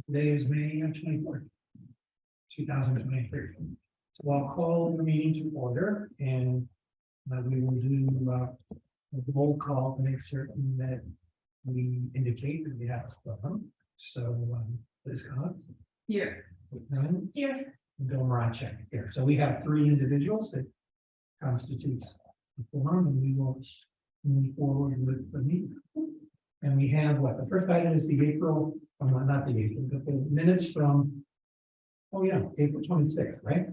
Today is May 24th, 2023. So I'll call the meeting to order and we will do a roll call to make certain that we indicate that we have a quorum. So Liz Collins. Here. None. Here. And Bill Marachek here. So we have three individuals that constitutes the quorum, and we will move forward with the meeting. And we have what the first item is the April, not the April, but the minutes from, oh yeah, April 26th, right?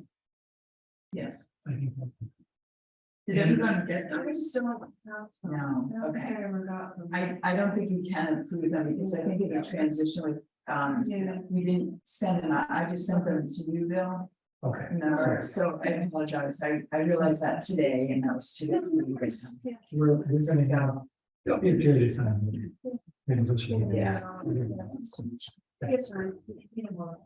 Yes. I think. Did everyone get I those? was still on the house. No, I don't think okay. I ever got them. I don't think you can approve them because I think it got transition with, Yeah. we didn't send them out. I just sent them to you, Bill. Okay. Remember, so I apologize. I realized that today and that was too. We're gonna have a period of time. Yeah. It's fine. You know what?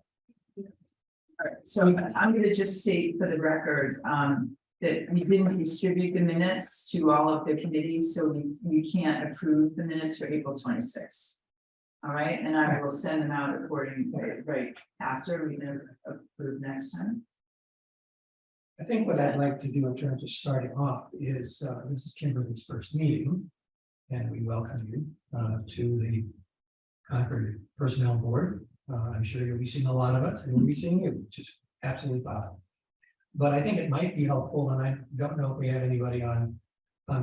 Alright, so I'm gonna just state for the record, that we didn't distribute the minutes to all of the committees, so we can't approve the minutes for April 26th. All right, and I will send them out according, right after we approve next time. I think what I'd like to do in terms of starting off is, this is Kimberly's first meeting. And we welcome you to the Concord Personnel Board. I'm sure you'll be seeing a lot of us, and we'll be seeing you, which is absolutely fine. But I think it might be helpful, and I don't know if we have anybody on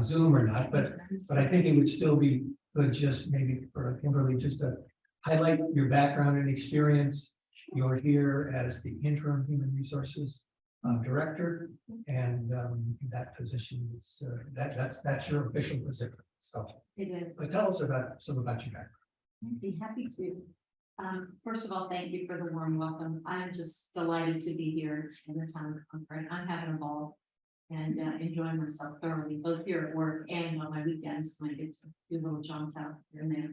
Zoom or not, but I think it would still be good just maybe for Kimberly, just to highlight your background and experience. You're here as the interim human resources director, and that position is that's your official position. So, It is. but tell us about some about your background. I'd be happy to. First of all, thank you for the warm welcome. I'm just delighted to be here in the town of Concord. I'm having a ball and enjoying myself thoroughly, both here at work and on my weekends when I get to do little jaunts out here and there.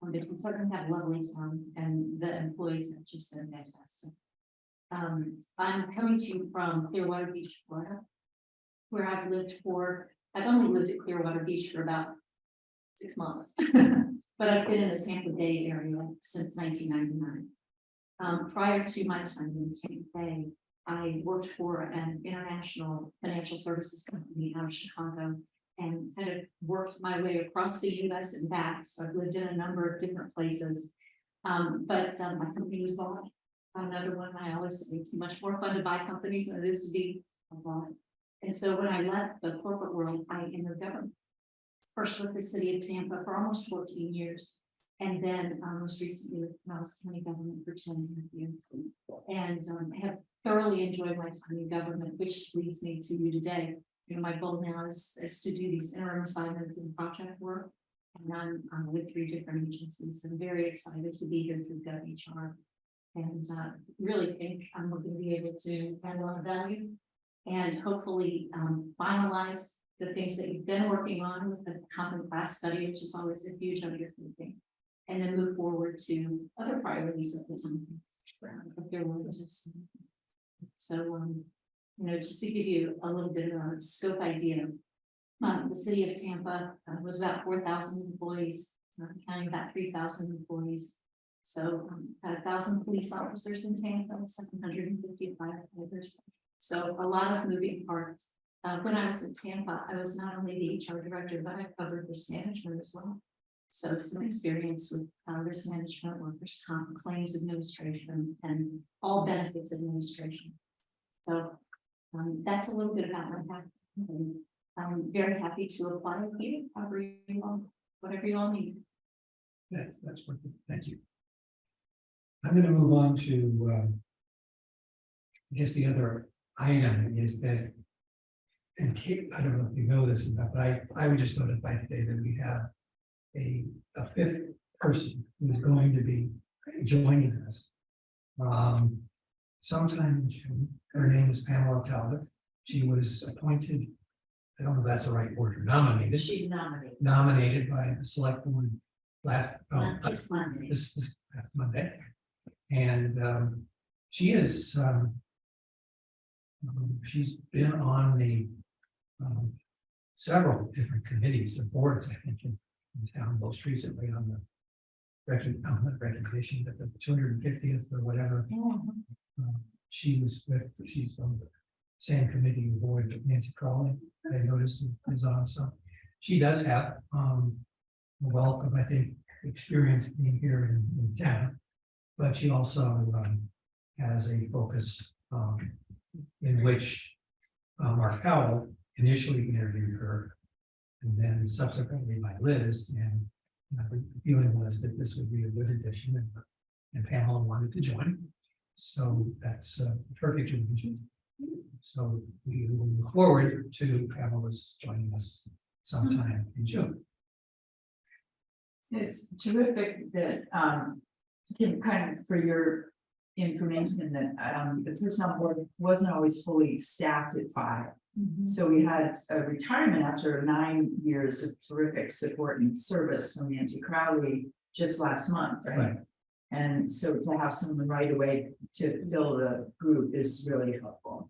But we certainly have a lovely town, and the employees have just been fantastic. I'm coming to you from Clearwater Beach, Florida, where I've only lived at Clearwater Beach for about 6 months, but I've been in the Tampa Bay area since 1999. Prior to my time in Tampa Bay, I worked for an international financial services company out of Chicago and kind of worked my way across the US and back. So I've lived in a number of different places. But my company was bought. Another one, I always say it's much more fun to buy companies than it is to be bought. And so when I left the corporate world, I entered government. First with the city of Tampa for almost 14 years. And then most recently with Dallas County government for 10 years. And I have thoroughly enjoyed my time in government, which leads me to you today. You know, my goal now is to do these interim assignments and project work. And I'm with 3 different agencies. I'm very excited to be here through GovHR. And really think I'm going to be able to add a lot of value and hopefully finalize the things that you've been working on with the common class study, which is always a huge undertaking, and then move forward to other priorities at the time. If they're religious. So, you know, just to give you a little bit of a scope idea, the city of Tampa was about 4,000 employees, counting about 3,000 employees. So 1,000 police officers in Tampa, 755 firefighters. So a lot of moving parts. When I was in Tampa, I was not only the HR director, but I covered risk management as well. So some experience with risk management, workers' comp, claims administration, and all benefits administration. So that's a little bit about my background. I'm very happy to apply with you, whatever you all need. That's wonderful. Thank you. I'm going to move on to, I guess the other item is that, and Kate, I don't know if you know this or not, but I would just notify today that we have a 5th person who's going to be joining us sometime in June. Her name is Pamela Talbot. She was appointed, I don't know if that's the right word, nominated. She's nominated. Nominated by the select board last This Monday. this past Monday. And she is she's been on the several different committees and boards, I think, in town, most recently on the recognition, but the 250th or whatever. She was with, she's on the same committee board with Nancy Crowley. I noticed is on, so she does have a wealth of, I think, experience being here in town. But she also has a focus in which Mark Powell initially interviewed her, and then subsequently by Liz, and the feeling was that this would be a good addition, and Pamela wanted to join. So that's a perfect addition. So we will look forward to Pamela's joining us sometime in June. It's terrific that, Kim, kind of for your information that, the personnel board wasn't always fully staffed at 5. So we had a retirement after 9 years of terrific support and service from Nancy Crowley just last month, right? And so to have someone right away to fill the group is really helpful.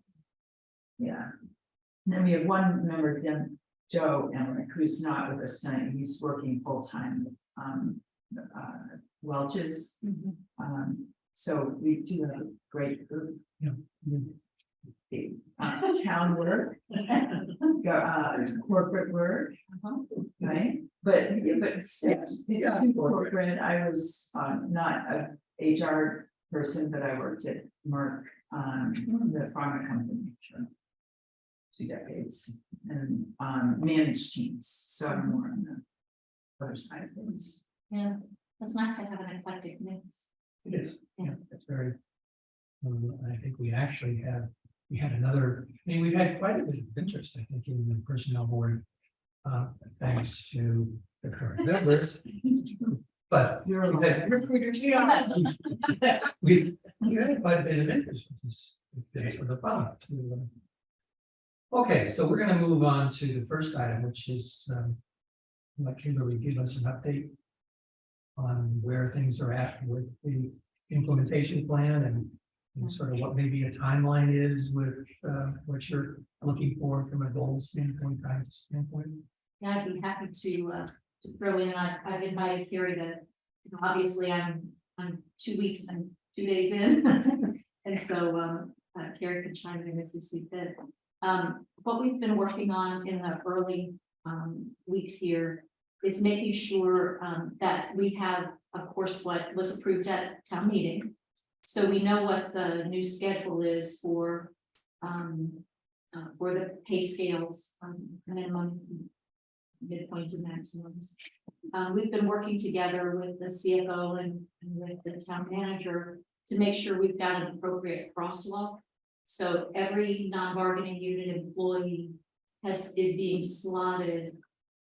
Yeah. And then we have one member, Joe Emmerich, who's not with us tonight. He's working full-time Welch's. So we do have a great group. Yeah. Town work, corporate work, right? But corporate, I was not a HR person, but I worked at Merck, the pharma company for 2 decades, and managed teams. So I'm more on the other side of things. Yeah, it's nice to have an eclectic mix. It is, yeah, it's very, I think we actually had, another, I mean, we've had quite a bit of interest, I think, in the personnel board, thanks to the current members. But You're a we've had recruiters. we had quite a bit of interest, which is for the fun. Okay, so we're gonna move on to the first item, which is, let Kimberly give us an update on where things are at with the implementation plan and sort of what maybe a timeline is with what you're looking for from a goal standpoint, time standpoint. Yeah, I'd be happy to throw in. I've invited Carrie to, obviously I'm 2 weeks and 2 days in, and so Carrie could chime in if you see fit. What we've been working on in the early weeks here is making sure that we have, of course, what was approved at town meeting. So we know what the new schedule is for the pay scales, minimum, midpoints and maximums. We've been working together with the CFO and with the town manager to make sure we've got an appropriate crosswalk. So every non-bargaining unit employee is being slotted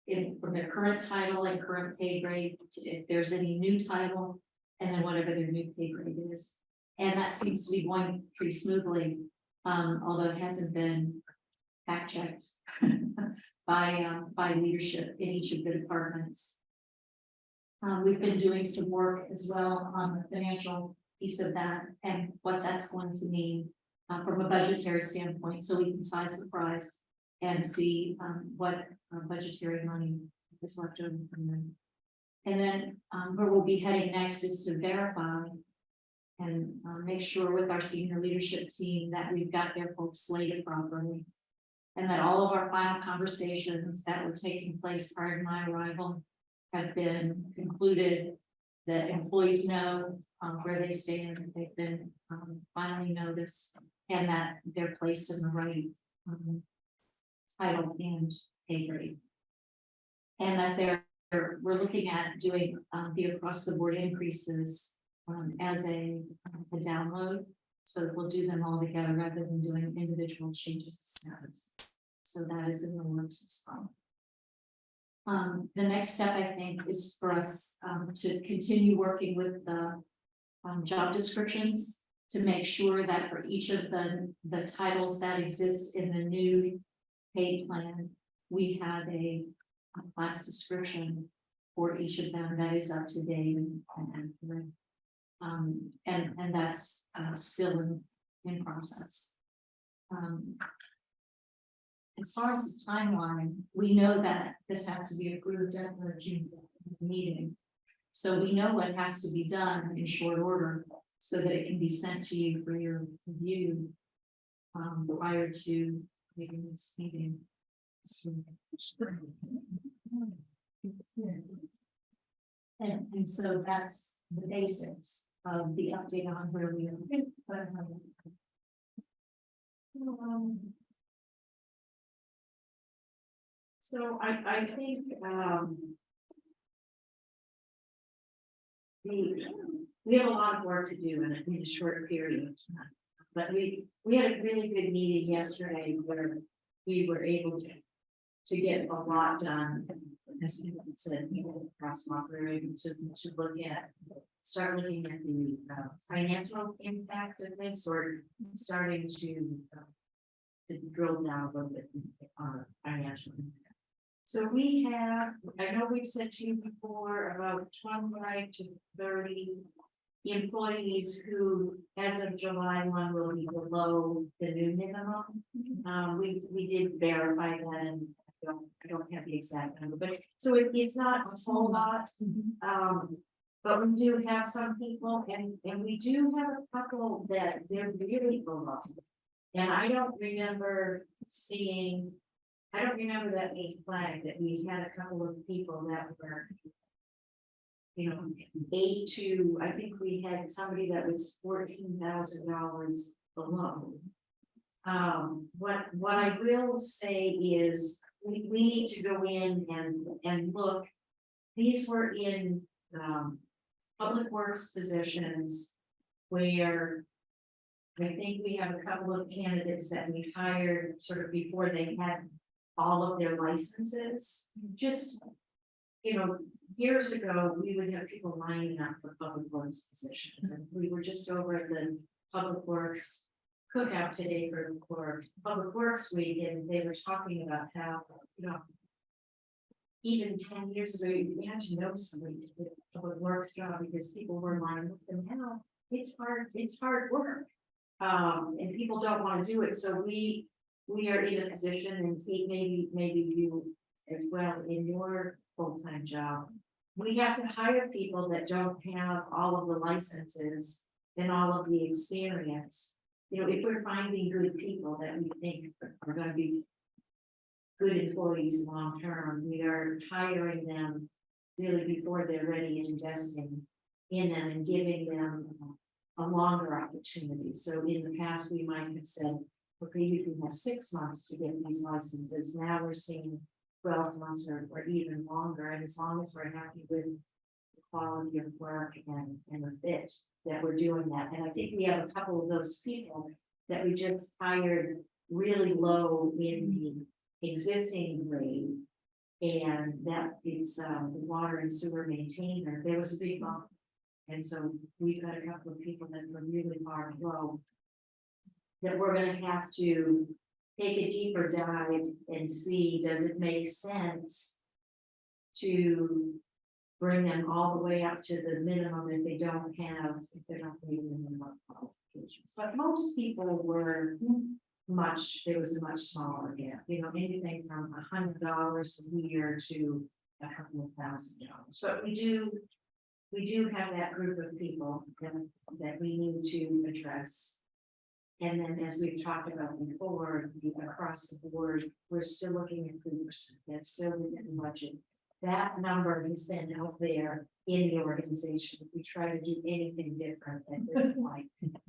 in from their current title and current pay grade to if there's any new title, and then whatever their new pay grade is. And that seems to be going pretty smoothly, although it hasn't been fact checked by leadership in each of the departments. We've been doing some work as well on the financial piece of that and what that's going to mean from a budgetary standpoint, so we can size the prize and see what budgetary money is left over from them. And then where we'll be heading next is to verify and make sure with our senior leadership team that we've got their folks slated properly, and that all of our final conversations that were taking place prior to my arrival have been concluded, that employees know where they stand, they've been finally noticed, and that they're placed in the right title and pay grade. And that we're looking at doing the across the board increases as a download, so that we'll do them all together rather than doing individual changes to status. So that is in the works as well. The next step, I think, is for us to continue working with the job descriptions to make sure that for each of the titles that exist in the new pay plan, we have a class description for each of them that is up to date and accurate. And that's still in process. As far as the timeline, we know that this has to be approved at the June meeting. So we know what has to be done in short order, so that it can be sent to you for your review. Prior to making this meeting. And so that's the basics of the update on where we are. So I think, we have a lot of work to do in a short period of time. But we had a really good meeting yesterday where we were able to get a lot done. As you said, people across my area to look at, start looking at the financial impact of this, or starting to drill down a little bit on financial impact. So we have, I know we've said to you before, about 25 to 30 employees who, as of July 1, will be below the new minimum. We did verify that, and I don't have the exact number, but so it's not a whole lot. But we do have some people, and we do have a couple that they're really below. And I don't remember that being flagged, that we had a couple of people that were, you know, 8 to, I think we had somebody that was $14,000 below. What I will say is we need to go in and look. These were in public works positions where I think we have a couple of candidates that we hired sort of before they had all of their licenses. Just, you know, years ago, we would have people lining up for public works positions, and we were just over at the public works cookout today for public works week, and they were talking about how, you know, even 10 years ago, you had to know somebody to get a public works job because people were lining up, and now it's hard work. And people don't want to do it, so we are in a position, and Kate, maybe you as well in your full-time job. We have to hire people that don't have all of the licenses and all of the experience. You know, if we're finding good people that we think are going to be good employees long-term, we are hiring them really before they're ready and investing in them and giving them a longer opportunity. So in the past, we might have said, okay, you can have 6 months to get these licenses. Now we're seeing 12 months or even longer. And as long as we're happy with the quality of work and the fit, that we're doing that. And I think we have a couple of those people that we just hired really low in the existing grade. And that is the water and sewer maintainer. There was a big bump. And so we've got a couple of people that were really far low that we're going to have to take a deeper dive and see, does it make sense to bring them all the way up to the minimum if they're not meeting the minimum qualifications. But most people were there was a much smaller gap, you know, anything from $100 a year to a couple of $1,000. But we do have that group of people that we need to address. And then, as we've talked about before, across the board, we're still looking at 3%. That's still within the budget. That number has been out there in the organization. If we try to do anything different, then like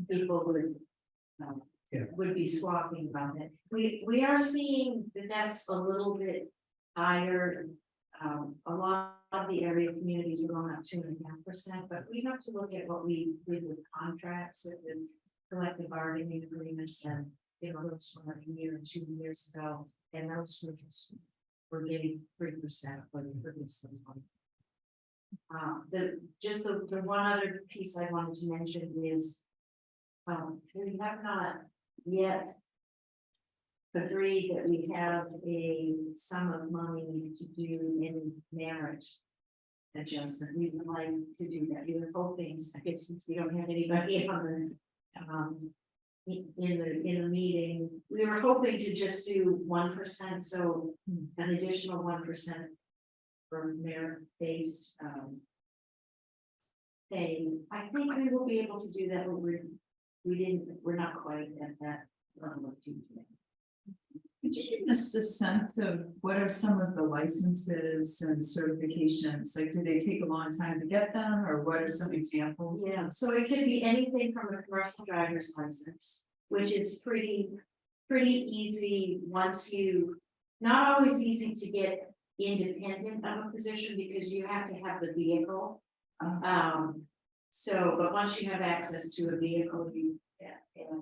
people would be swapping about it. We are seeing that that's a little bit higher. A lot of the area communities are going up 2.5%, but we have to look at what we did with contracts with the collective bargaining agreements, and you know, those were a year or 2 years ago, and those were getting 3% for the previous one. The one other piece I wanted to mention is we have not yet agreed that we have a sum of money to do in merit adjustment. We would like to do that. We were hoping, I guess, since we don't have anybody on in the meeting, we were hoping to just do 1%, so an additional 1% for merit-based pay. I think we will be able to do that, but we're not quite at that level of detail. Could you give us a sense of what are some of the licenses and certifications? Like, do they take a long time to get them, or what are some examples? Yeah, so it could be anything from a commercial driver's license, which is pretty easy once you, not always easy to get independent of a position because you have to have the vehicle. So, but once you have access to a vehicle,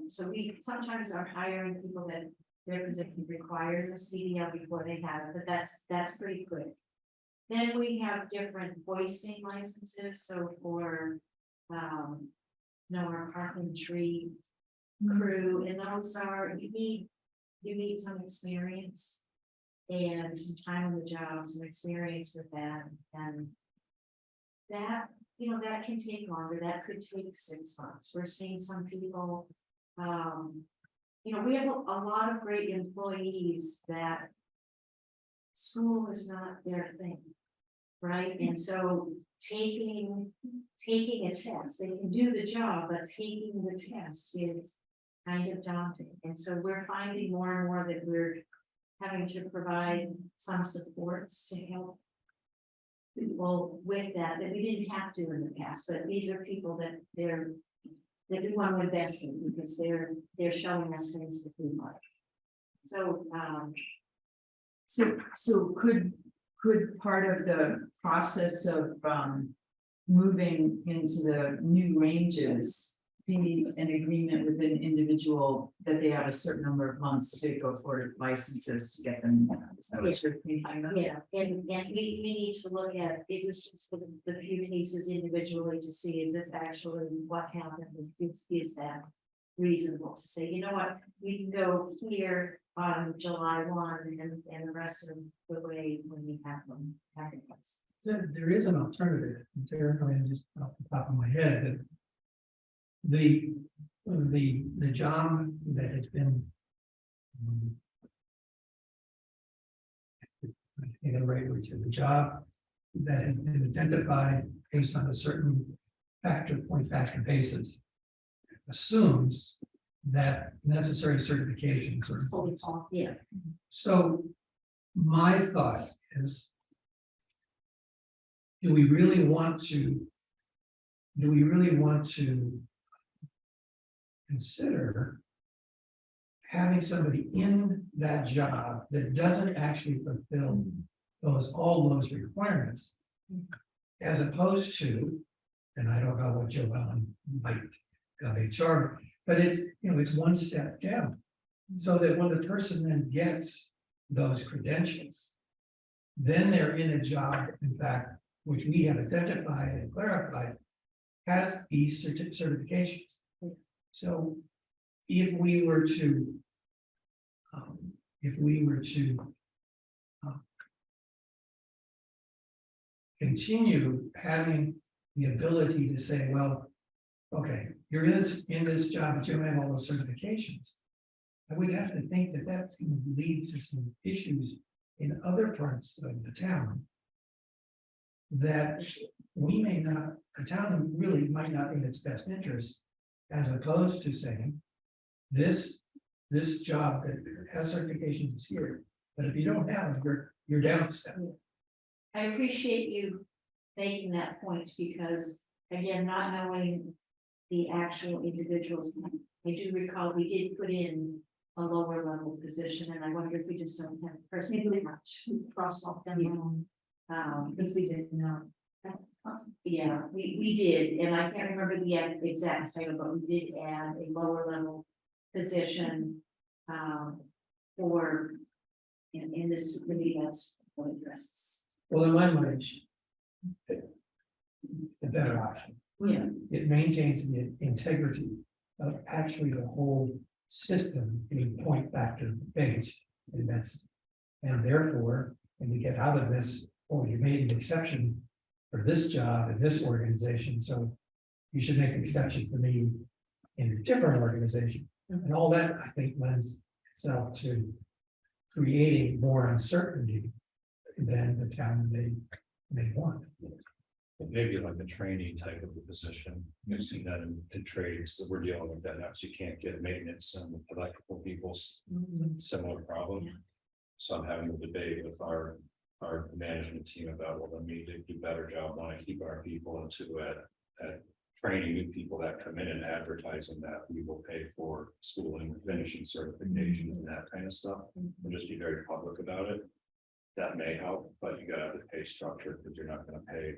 so we sometimes are hiring people that their position requires a CDL before they have it, but that's pretty quick. Then we have different hoisting licenses, so for, our parking tree crew, and those are, you need some experience and some time on the job, some experience with that, and that, that can take longer, that could take 6 months. We're seeing some people, we have a lot of great employees that school is not their thing, right? And so taking a test, they can do the job, but taking the test is kind of daunting. And so we're finding more and more that we're having to provide some supports to help people with that we didn't have to in the past, but these are people that we want to invest in because they're showing us things that we like. So, So could part of the process of moving into the new ranges be an agreement with an individual that they have a certain number of months to go for licenses to get them? Is that what you're thinking of? yeah, and we need to look at, it was just the few cases individually to see is this actually what happened, is that reasonable to say, you know what, we can go here on July 1 and the rest of the way when we have them. There is an alternative, just off the top of my head, that the job that has been the job that has been identified based on a certain point factor basis assumes that necessary certifications are in place. Yeah. So my thought is, do we really want to consider having somebody in that job that doesn't actually fulfill all those requirements, as opposed to, and I don't know what Joellen might got HR, but it's one step down. So that when the person then gets those credentials, then they're in a job, in fact, which we have identified and clarified, has these certifications. So if we were to continue having the ability to say, well, okay, you're in this job, but you don't have all those certifications, I would have to think that that's going to lead to some issues in other parts of the town that the town really might not be in its best interest, as opposed to saying, this job that has certifications is here, but if you don't have them, you're down a step. I appreciate you making that point because, again, not knowing the actual individuals, I do recall we did put in a lower level position, and I wonder if we just don't have personally much cross off them. Because we didn't know. Yeah, we did, and I can't remember the exact title, but we did add a lower level position for in this committee. That's what addresses. Well, in my mind, it's the better option. Yeah. It maintains the integrity of actually the whole system being point factor based, and therefore, when we get out of this, you made an exception for this job in this organization, so you should make an exception for me in a different organization. And all that, I think, lends itself to creating more uncertainty than the town may want. Maybe like a trainee type of a position. You've seen that in trades, so we're dealing with that now, so you can't get maintenance and electrical people's similar problem. So I'm having a debate with our management team about, well, we need to do a better job, want to keep our people into at training new people that come in and advertising that we will pay for schooling, finishing certification and that kind of stuff. And just be very public about it. That may help, but you gotta have the pay structure, because you're not gonna pay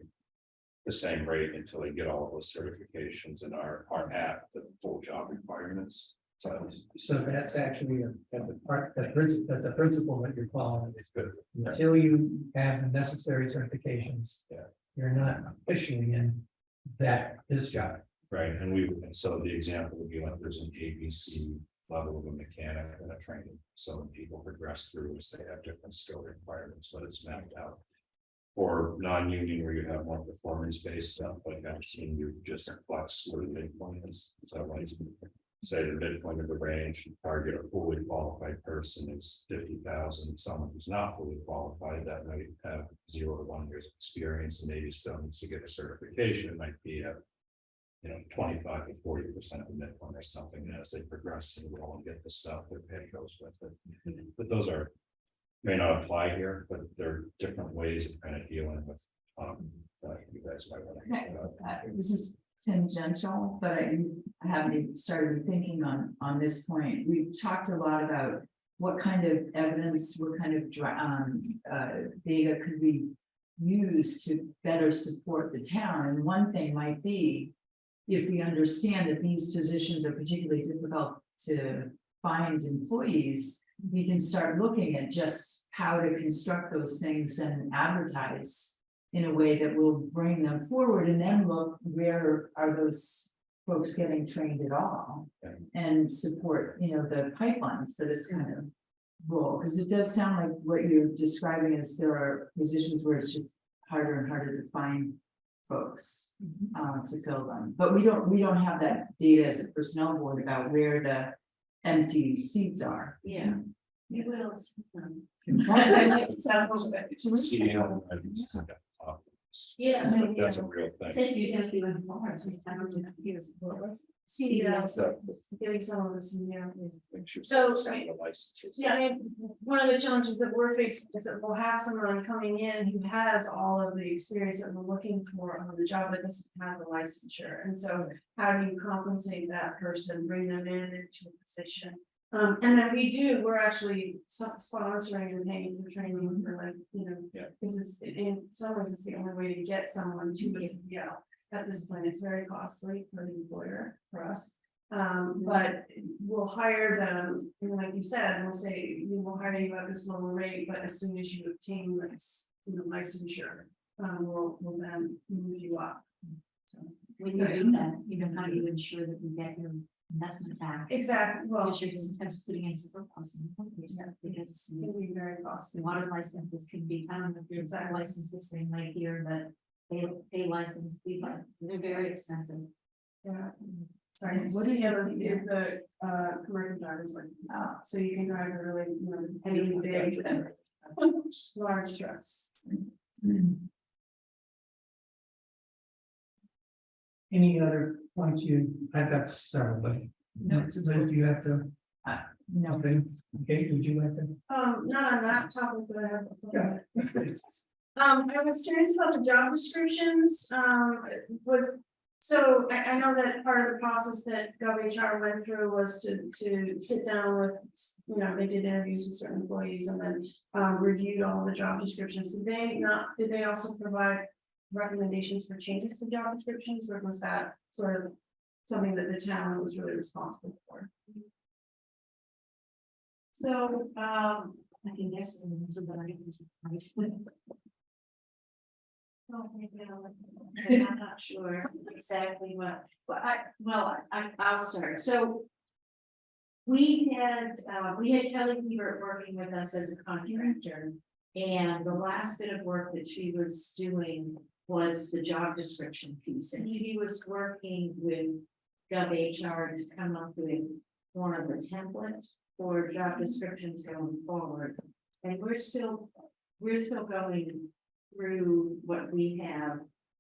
the same rate until they get all of those certifications and are at the full job requirements. So that's actually at the part, that the principle that you're following is Good. until you have the necessary certifications. Yeah. You're not officially in this job. Right, and so the example would be like there's an ABC level of a mechanic and a training. So when people progress through, they have different skill requirements, but it's mapped out. Or non-union where you have more performance-based stuff, like I've seen you just flex where the midpoint is. So like say the midpoint of the range, target a fully qualified person is 50,000. Someone who's not fully qualified that might have 0 to 1 years of experience and maybe still needs to get a certification. It might be at 25 to 40% of the midpoint or something. And as they progress and go and get the stuff, their pay goes with it. But those may not apply here, but there are different ways of kind of dealing with that you guys might want to. This is tangential, but I haven't started thinking on this point. We've talked a lot about what kind of evidence, what kind of data could we use to better support the town. And one thing might be, if we understand that these positions are particularly difficult to find employees, we can start looking at just how to construct those things and advertise in a way that will bring them forward, and then look, where are those folks getting trained at all? And support, the pipelines that is kind of role, because it does sound like what you're describing is there are positions where it's just harder and harder to find folks to fill them. But we don't have that data as a personnel board about where the empty seats are. Yeah. You will. That's Yeah. That's a real thing. Said you don't do it more, so I don't know. See, Getting some of this in there. So, Yeah, I mean, one of the challenges that we're facing is that we'll have someone coming in who has all of the experience that we're looking for on the job, but doesn't have the licensure. And so how do you compensate that person, bring them in into a position? And then we're actually sponsoring and paying for training for because it's in some ways it's the only way to get someone to the CPL. At this point, it's very costly for the employer, for us. But we'll hire them, and like you said, we'll say, we will hire you at this lower rate, but as soon as you obtain this, licensure, we'll then move you up. So When you do that, how do you ensure that you get your investment back? exactly, well, Because you're sometimes putting in several costs. Because it can be very costly. the water licenses can be, I don't know if you're exact license this thing right here, but they license, they're very expensive. Yeah. Sorry, What what is is it? the commercial driver's license? So you can drive a really, heavy, big, large trucks. Any other points I've got several, but No. do you have to? No. Okay, would you like to? Not on that topic, but I have. Yeah. I was curious about the job descriptions, so I know that part of the process that GovHR went through was to sit down with, they did interviews with certain employees and then reviewed all the job descriptions. Did they also provide recommendations for changes to job descriptions, or was that sort of something that the town was really responsible for? So, I can guess, but I can. Oh, maybe I'm not sure exactly what, I'll start. So we had Kelly Hebert working with us as a contractor. And the last bit of work that she was doing was the job description piece. And she was working with GovHR to come up with more of a template for job descriptions going forward. And we're still going through what we have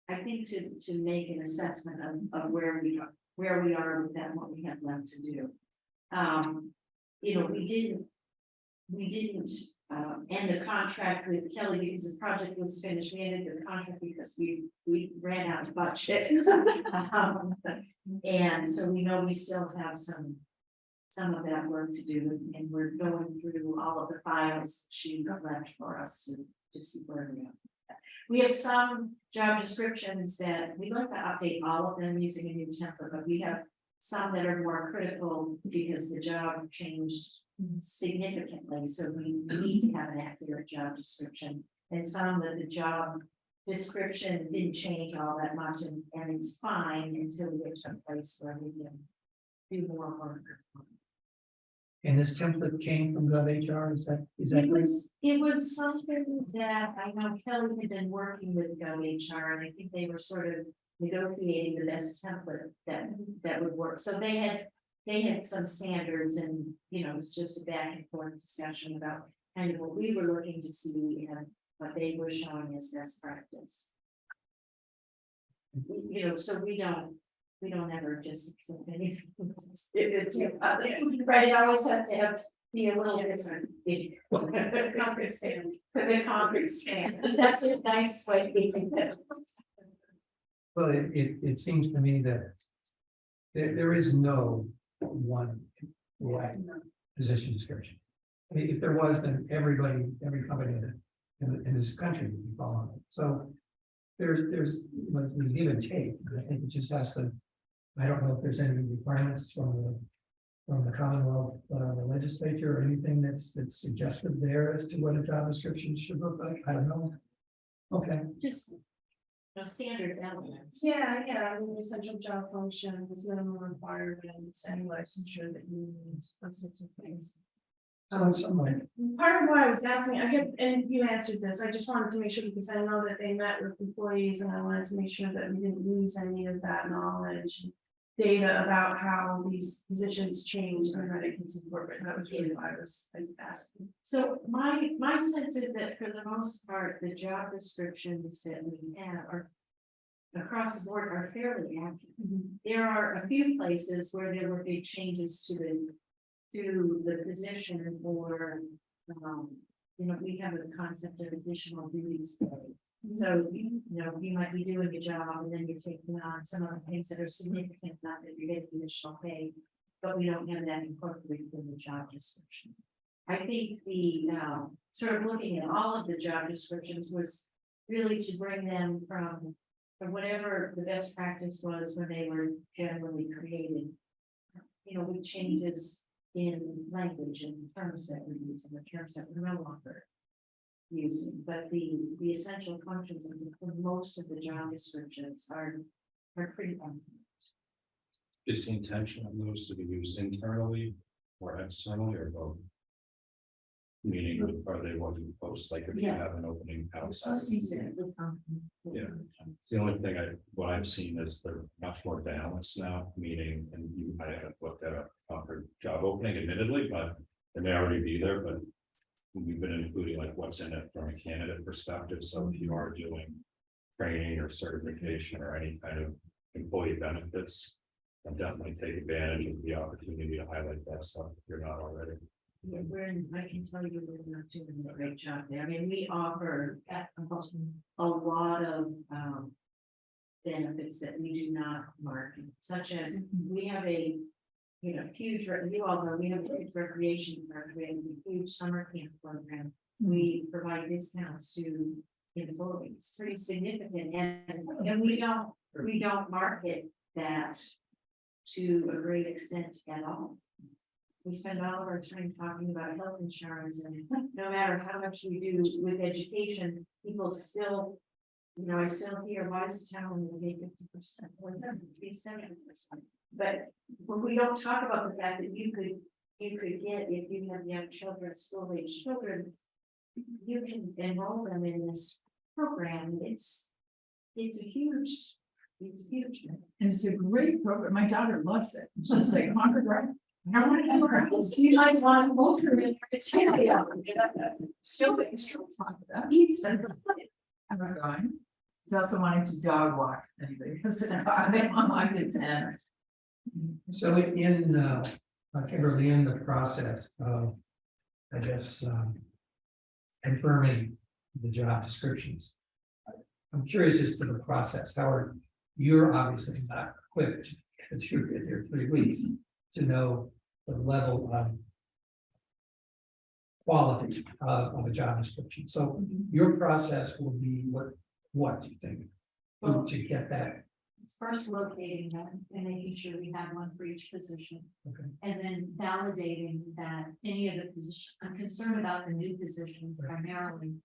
I think to make an assessment of where we are with that, and what we have left to do. You know, we didn't end the contract with Kelly because the project was finished. We ended the contract because we ran out of budget. And so we know we still have some of that work to do, and we're going through all of the files she left for us to see where we are. We have some job descriptions that we'd like to update all of them using a new template, but we have some that are more critical because the job changed significantly, so we need to have an accurate job description. And some that the job description didn't change all that much, and it's fine until we get to a place where we can do more work. And this template came from GovHR, is that It was something that I know Kelly had been working with GovHR, and I think they were sort of negotiating the best template that would work. So they had some standards, and you know, it's just a back and forth discussion about kind of what we were looking to see and what they were showing as best practice. You know, so we don't ever just accept anything. Right, it always have to be a little different. The concrete stand. The concrete stand. That's a nice way to be. Well, it seems to me that there is no one right position description. I mean, if there was, then every company in this country would be following it. So there's give and take. I think it just has to. I don't know if there's any requirements from the Commonwealth legislature or anything that's suggested there as to what a job description should look like. I don't know. Okay. Just standard elements. Yeah, I mean, essential job functions, minimum requirements, any licensure that you need, those sorts of things. Someone. Part of what I was asking, and you answered this, I just wanted to make sure, because I know that they met with employees, and I wanted to make sure that we didn't lose any of that knowledge. Data about how these positions change and that it can support, but that was really why I was asking. So my sense is that for the most part, the job descriptions that we have are across the board are fairly accurate. There are a few places where there were big changes to the position, or you know, we have a concept of additional duties pay. So, you know, you might be doing a job and then you're taking on some of the things that are significant, not that you're getting additional pay, but we don't have that incorporated in the job description. I think the sort of looking at all of the job descriptions was really to bring them from whatever the best practice was when they were generally created. You know, with changes in language and terms that we use and the terms that we're no longer using, but the essential functions of most of the job descriptions are pretty common. Is the intention of those to be used internally or externally or both? Meaning, are they what you post, like if you have an opening outside? Yeah, it's the only thing what I've seen is they're much more balanced now, meaning, and I haven't looked at a Concord job opening admittedly, but it may already be there, but we've been including like what's in it from a candidate perspective. So if you are doing training or certification or any kind of employee benefits, then definitely take advantage of the opportunity to highlight that stuff if you're not already. Yeah, I can tell you we're not doing a great job there. I mean, we offer a lot of benefits that we do not market, such as we have a huge, you all know, we have a huge recreation program, we have a huge summer camp program. We provide discounts to employees, pretty significant, and we don't market that to a great extent at all. We spend all of our time talking about health insurance, and no matter how much we do with education, people still, I still hear, why is the town only pay 50%? Well, it doesn't be 70%. But when we don't talk about the fact that you could get, if you have young children, school-age children, you can enroll them in this program. It's a huge. And it's a great program. My daughter loves it. She's like, Concord, right? I want to ever see my one Walter in She'll talk about it. I'm not going. He's also wanting to dog walk, anyway, because I walked at 10. So Kimberly, in the process of, I guess, confirming the job descriptions. I'm curious as to the process, Howard, you're obviously not equipped, because you've been here 3 weeks, to know the level of quality of a job description. So your process will be what do you think? To get that, It's first locating them and making sure we have one for each position. Okay. And then validating that any of the positions, I'm concerned about the new positions Right. primarily.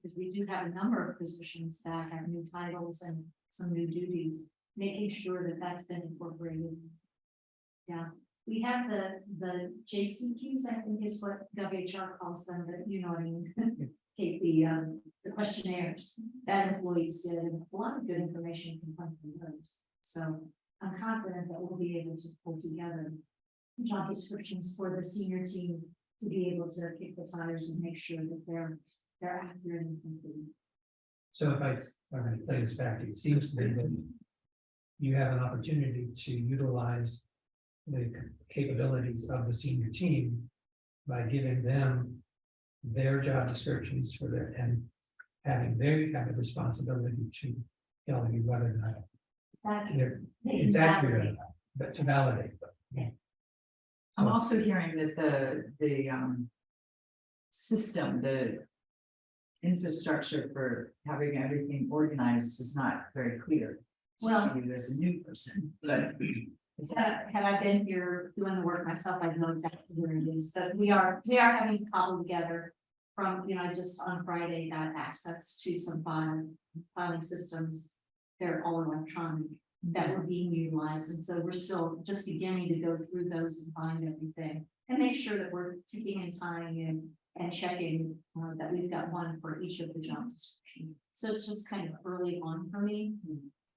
Because we do have a number of positions that have new titles and some new duties, making sure that that's been incorporated. Yeah, we have the JCQs, I think is what WHR calls them, but you know what I mean. Kate, the questionnaires that employees did, and a lot of good information can come from those. So I'm confident that we'll be able to pull together job descriptions for the senior team to be able to kick the tires and make sure that they're accurate and complete. so if I'm going to play this back, it seems to me that you have an opportunity to utilize the capabilities of the senior team by giving them their job descriptions for their, and having their kind of responsibility to tell you whether or not it's accurate, or not, but to validate them. I'm also hearing that the system, the infrastructure for having everything organized is not very clear. Well- To you as a new person, but Had I been here doing the work myself, I'd know exactly where it is, but we are having to cobble together. From, I just on Friday got access to some filing systems. They're all electronic that were being utilized, and so we're still just beginning to go through those and find everything. And make sure that we're ticking and tying and checking that we've got one for each of the job descriptions. So it's just kind of early on for me.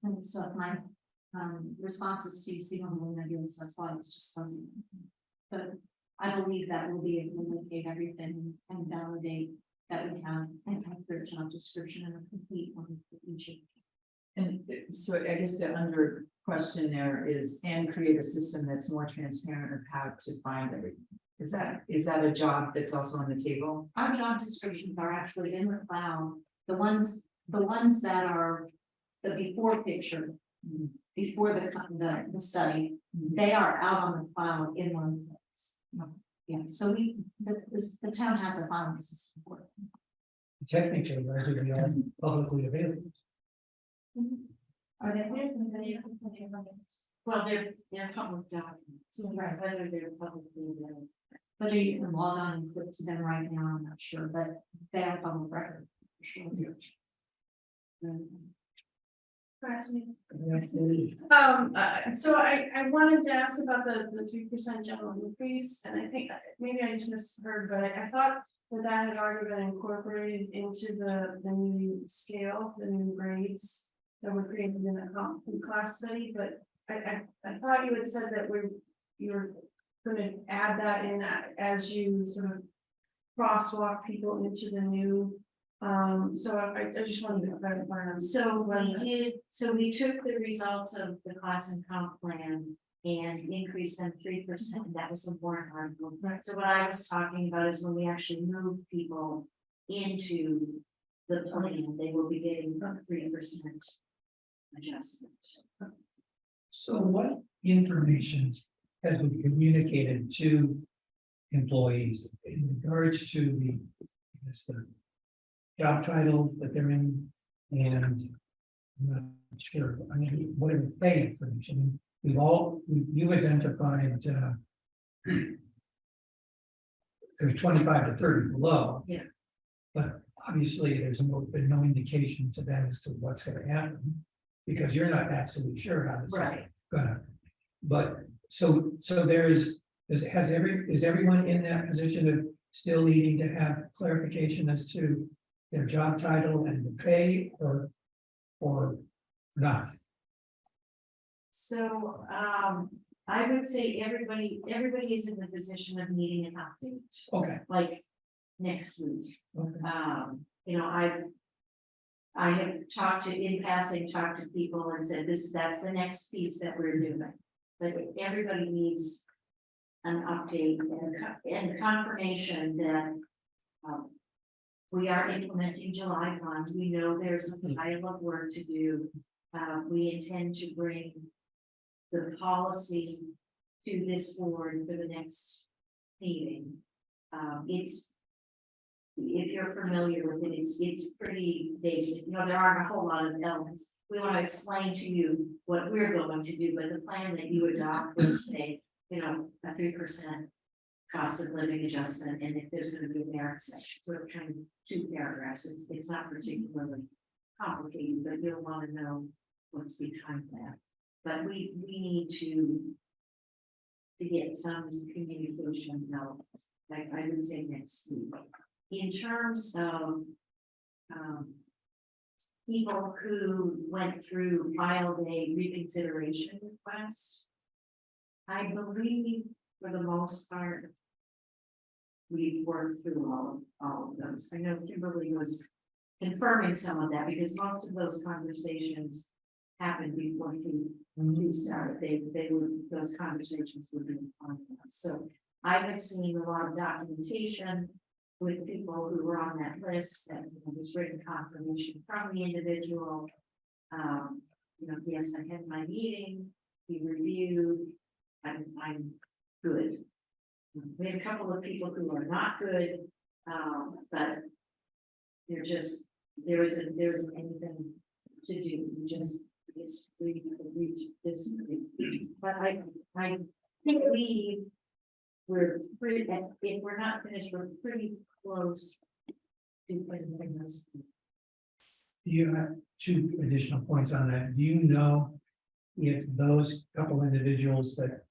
And so if my responses to signal the nebulous, that's why it's just fuzzy. But I believe that we'll be able to locate everything and validate that we have an accurate job description and a complete one for each of them. and so I guess the under question there is, and create a system that's more transparent of how to find everything. Is that a job that's also on the table? Our job descriptions are actually in the cloud. The ones that are the before picture, before the study, they are out on the cloud in one place. Yeah, so the town has a filing system for it. Technically, those would be all publicly available. Are they? Well, they're public documents, Right. whether they're publicly available. Whether you can log on and click to them right now, I'm not sure, but they are public record. For sure. So I wanted to ask about the 3% general increase, and I think maybe I just misheard, but I thought that had already been incorporated into the new scale, the new grades that were created in the class study, but I thought you had said that you're gonna add that in as you sort of crosswalk people into the new. So I just wanted to clarify. So we took the results of the class and comp plan and increased them 3%. That was the warrant article. So what I was talking about is when we actually move people into the plan, they will be getting a 3% adjustment. So what information has been communicated to employees in regards to the job title that they're in, and I'm not sure, I mean, whatever pay information, you've identified there's 25 to 30 below. Yeah. But obviously, there's been no indication to that as to what's gonna happen, because you're not absolutely sure how this is gonna. But so is everyone in that position of still needing to have clarification as to their job title and the pay, or not? So, I would say everybody is in the position of needing an update, Okay, like next week. okay. You know, I have talked to, in passing, talked to people and said that's the next piece that we're doing. But everybody needs an update and confirmation that we are implementing July 1. We know there's a pile of work to do. We intend to bring the policy to this board for the next meeting. It's, if you're familiar with it, it's pretty basic. You know, there aren't a whole lot of elements. We want to explain to you what we're going to do, but the plan that you adopt will say, you know, a 3% cost of living adjustment, and if there's going to be a merit section, so it's kind of 2 paragraphs. It's not particularly complicated, but you'll want to know what's behind that. But we need to get some communication out, like I would say next week. In terms of people who went through, filed a reconsideration request, I believe for the most part, we've worked through all of those. I know Kimberly was confirming some of that because most of those conversations happened before we started. They were, those conversations were being on us. So I have seen a lot of documentation with people who were on that list that was written confirmation from the individual. You know, yes, I had my meeting, he reviewed, I'm good. We have a couple of people who are not good, but they're just, there isn't anything to do. You just disagree, disagree. But I think we're pretty, if we're not finished, we're pretty close to putting this. You have 2 additional points on that. Do you know if those couple individuals that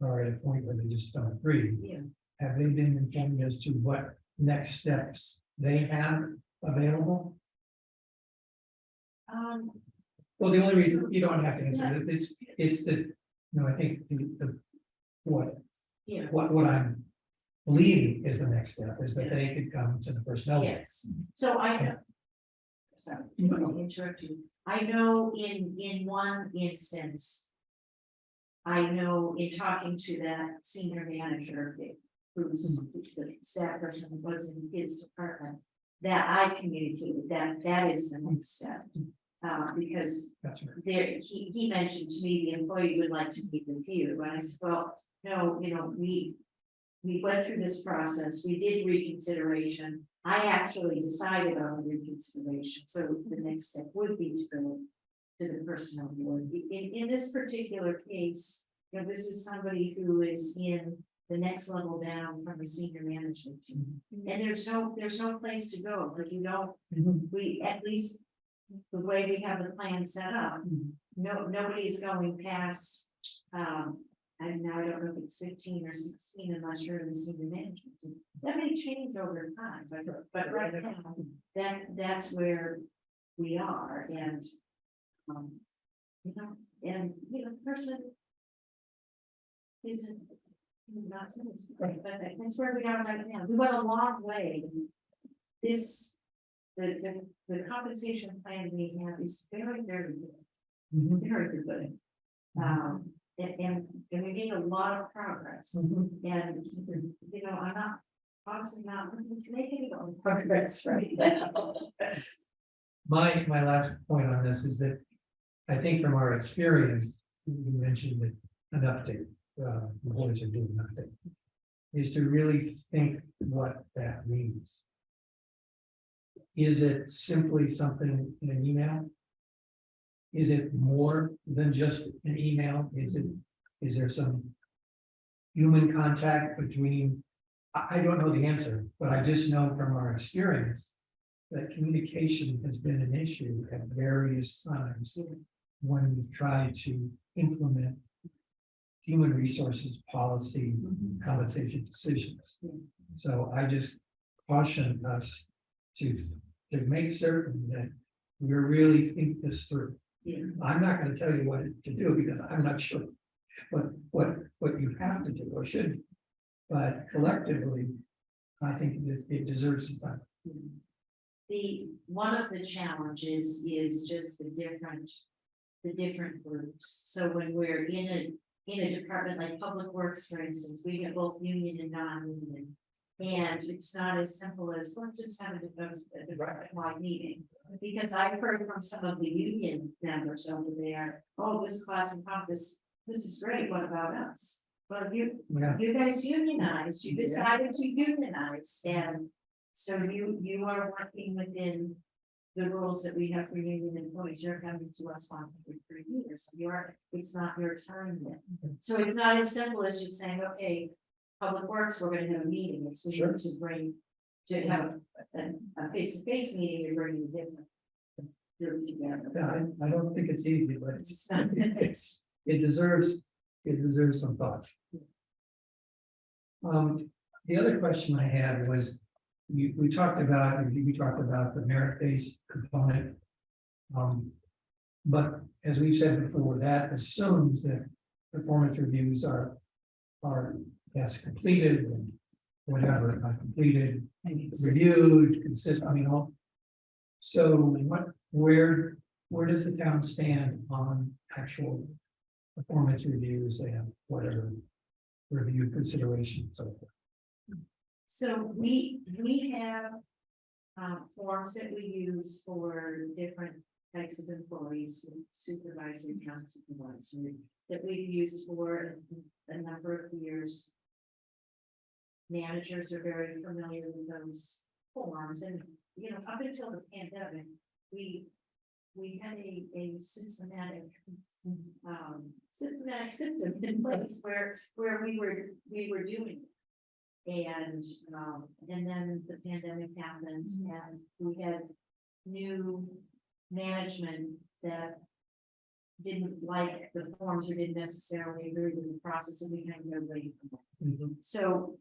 are at a point where they just don't agree, Yeah. have they been informed as to what next steps they have available? Well, the only reason you don't have to answer it, it's that, you know, I think what I'm believing is the next step is that they could come to the personnel. board. Yes, so I know. Sorry, to interrupt you. I know in one instance. I know in talking to that senior manager, who's the staff person who was in his department, that I communicated that is the next step. Because That's right. there, he mentioned to me the employee would like to meet with you, and I said, well, no, you know, we went through this process, we did reconsideration. I actually decided on reconsideration, so the next step would be to go to the personnel board. In this particular case, you know, this is somebody who is in the next level down from the senior management team. And there's no place to go, like, you know, we, at least the way we have the plan set up, nobody's going past, and now I don't know if it's 15 or 16 unless you're in the senior management team. That may change over time, but right now, that's where we are, and you know, the person isn't not satisfied, but that's where we are right now. We went a long way. The compensation plan we have is very, very good. Very good. And we made a lot of progress. And you know, I'm not obviously not making it on progress right now. My last point on this is that I think from our experience, you mentioned that an update, the boards are doing an update, is to really think what that means. Is it simply something in an email? Is it more than just an email? Is there some human contact between? I don't know the answer, but I just know from our experience that communication has been an issue at various times when we try to implement human resources policy compensation decisions. So I just caution us to make certain that we really think this through. I'm not going to tell you what to do because I'm not sure what you have to do or should do. But collectively, I think it deserves some time. one of the challenges is just the different groups. So when we're in a department like Public Works, for instance, we get both union and non-union. And it's not as simple as, let's just have a department-wide meeting. Because I've heard from some of the union members over there, oh, this class and this is great, what about us? Well, you guys unionized, you decided to unionize, and so you are working within the rules that we have for union employees. You're coming to us once every 3 years. It's not your time yet. So it's not as simple as just saying, okay, Public Works, we're gonna have a meeting. It's we need to have a face-to-face meeting, you're bringing different group together. Yeah, I don't think it's easy, but it deserves some thought. The other question I had was, we talked about the merit-based component. But as we've said before, that assumes that performance reviews are yes, completed and whatever, not completed, reviewed, consistent, I mean, all. So where does the town stand on actual performance reviews and whatever review considerations? So we have forms that we use for different types of employees, supervisory, county supervisory, that we've used for a number of years. Managers are very familiar with those forms, and up until the pandemic, we had a systematic system in place where we were doing it. And then the pandemic happened, and we had new management that didn't like the forms or didn't necessarily agree with the process, and we had no way from that. So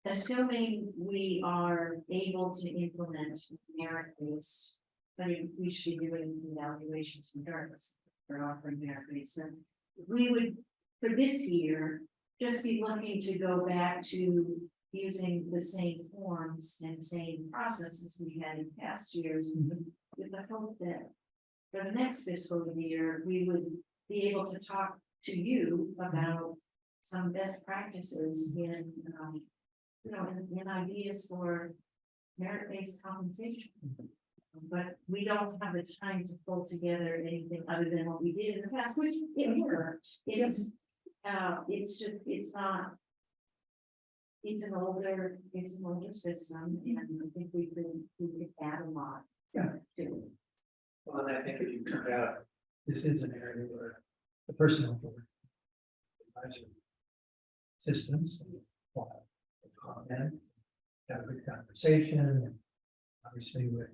assuming we are able to implement merit-based, but we should be doing evaluations regardless for offering merit-based. We would, for this year, just be looking to go back to using the same forms and same processes we had in past years, with the hope that for the next fiscal year, we would be able to talk to you about some best practices in ideas for merit-based compensation. But we don't have the time to pull together anything other than what we did in the past, which it worked. It's an older system, and I think we could add a lot. Yeah. To it. Well, and I think if you turn out, this is an area where the personnel board advisory systems and have a good conversation, and obviously with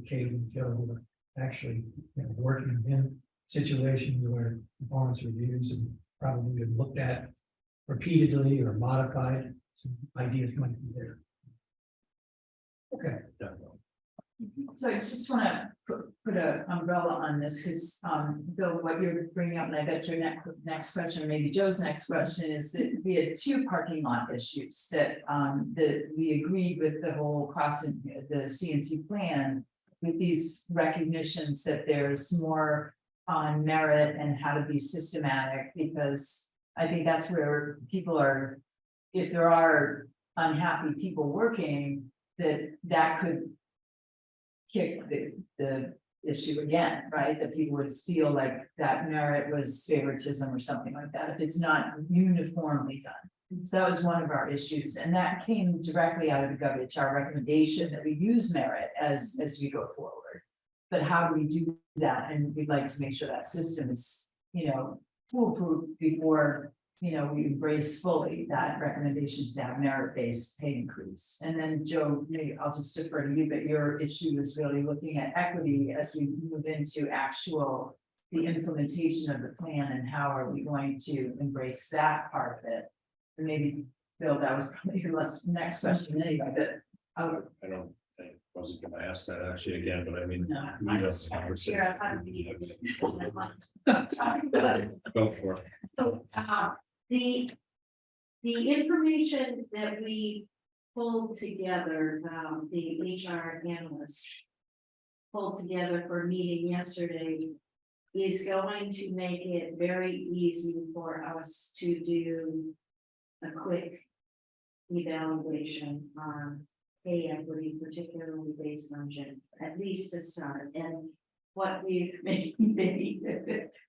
Kate and Joe, who are actually working in situations where performance reviews and probably been looked at repeatedly or modified, some ideas might be there. Okay. So I just want to put an umbrella on this, because Bill, what you're bringing up, and I bet your next question, or maybe Joe's next question, is that we had 2 parking lot issues that we agreed with the whole crossing the CNC plan, with these recognitions that there's more on merit and how to be systematic, because I think that's where people are, if there are unhappy people working, that could kick the issue again, right? That people would feel like that merit was favoritism or something like that, if it's not uniformly done. So that was one of our issues, and that came directly out of the GovHR recommendation that we use merit as we go forward. But how do we do that? And we'd like to make sure that system is, foolproof before we embrace fully that recommendation to have merit-based pay increase. And then Joe, maybe I'll just defer to you, but your issue is really looking at equity as we move into the implementation of the plan, and how are we going to embrace that part of it. And maybe, Bill, that was probably your next question anyway, but I don't think, I wasn't gonna ask that actually again, but I mean. No, we just conversation. Sure, I thought we needed Go for it. So, the information that we pulled together, the HR analyst. Pulled together for a meeting yesterday. Is going to make it very easy for us to do. A quick. Evaluation on pay equity, particularly based on gender, at least to start, and. What we maybe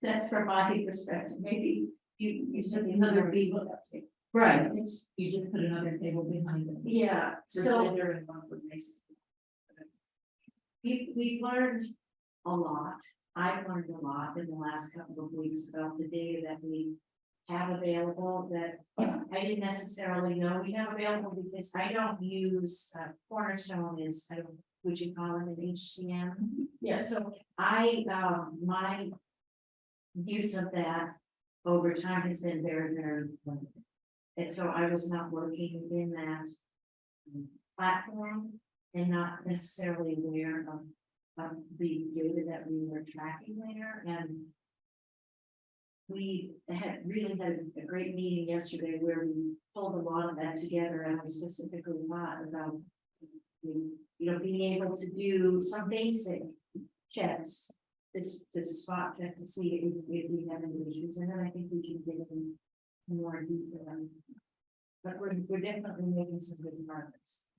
that's from my perspective, maybe you said another people. Right, It's, you just put another table behind it. yeah, so we've learned a lot. I've learned a lot in the last couple of weeks about the data that we have available that I didn't necessarily know we have available because I don't use Cornerstone is, I don't, would you call it an HCM? Yeah, so my use of that over time has been very, very limited. And so I was not working in that platform and not necessarily aware of the data that we were tracking there. And we really had a great meeting yesterday where we pulled a lot of that together, and I specifically thought about being able to do some basic checks to spot check to see if we have any issues, and then I think we can get in more detail. But we're definitely making some good progress.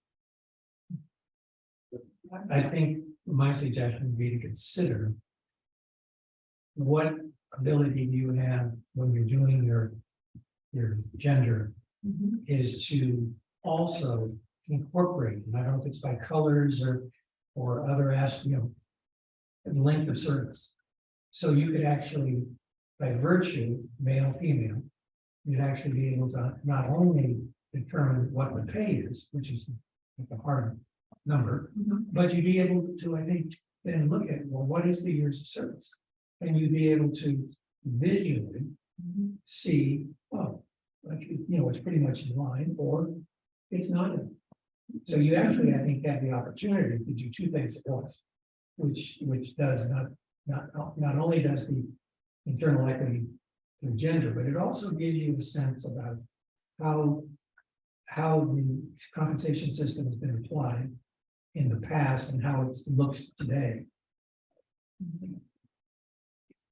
I think my suggestion would be to consider. What ability do you have when you're doing your gender is to also incorporate, and I don't know if it's by colors or other aspects, length of service. So you could actually, by virtue, male, female, you'd actually be able to not only determine what the pay is, which is like a hard number, but you'd be able to, I think, then look at, well, what is the years of service? And you'd be able to visually see, oh, like, it's pretty much in line, or it's not in. So you actually, I think, have the opportunity to do two things at once, which does not only does the internal equity through gender, but it also gives you a sense about how the compensation system has been applied in the past and how it looks today.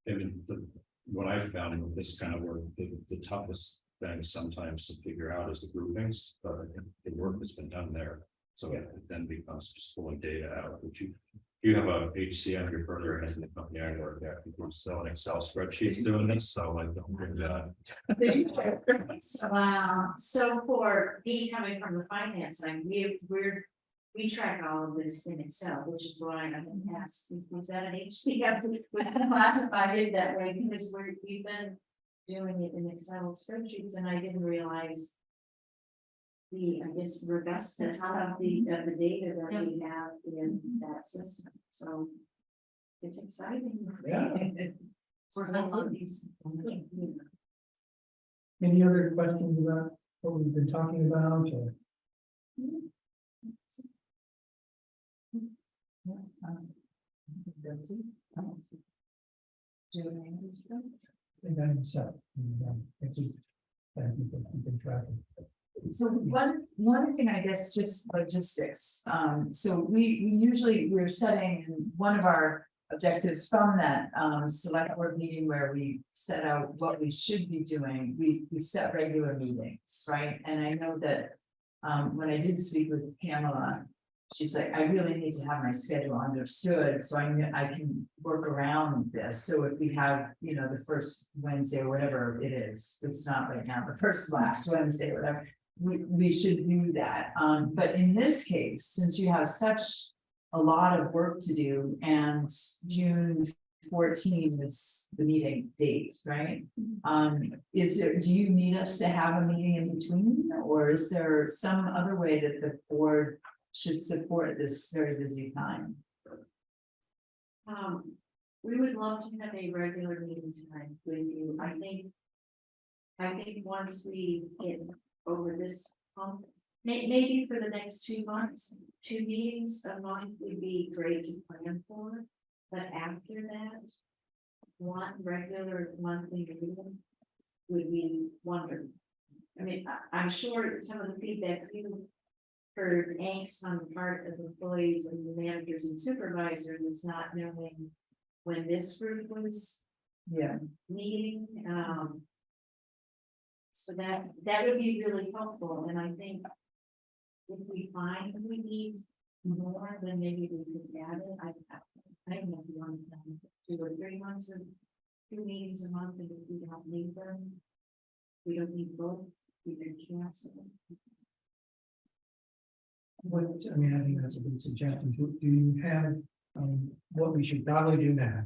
I mean, what I found with this kind of work, the toughest thing sometimes to figure out is the groupings, but I think the work has been done there. So it then becomes just pulling data out, which you have a HCM, you're further ahead in the company I work at, people are selling Excel spreadsheets doing this, so I don't bring that. Wow. So for me coming from the finance side, we track all of this in Excel, which is why I'm going to ask, is that an HCM? We classified it that way because we've been doing it in Excel spreadsheets, and I didn't realize the robustness of the data that we have in that system. So it's exciting. Yeah. We're gonna love these. Any other questions about what we've been talking about? Or? I think I'm set. Thank you for keeping track. So one thing, I guess, just logistics. So we're setting one of our objectives from that select board meeting where we set out what we should be doing. We set regular meetings, right? And I know that when I did speak with Pamela, she's like, I really need to have my schedule understood so I can work around this. So if we have, the first Wednesday or whatever it is, it's not right now, the last Wednesday or whatever, we should do that. But in this case, since you have such a lot of work to do, and June 14 is the meeting date, right? Do you need us to have a meeting in between, or is there some other way that the board should support this very busy time? We would love to have a regular meeting time with you. I think once we get over this hump, maybe for the next 2 months, 2 meetings a month would be great to plan for. But after that, one regular monthly meeting would be wonderful. I mean, I'm sure some of the feedback you heard angst on the part of employees and the managers and supervisors is not knowing when this group was Yeah, meeting, so that would be really helpful, and I think if we find we need more, then maybe we could add it. I don't know if you want to 2 or 3 months of 2 meetings a month, and if we don't need them, we don't need both, we can cancel them. What, I mean, I think that's a good suggestion. Do you have, what we should probably do now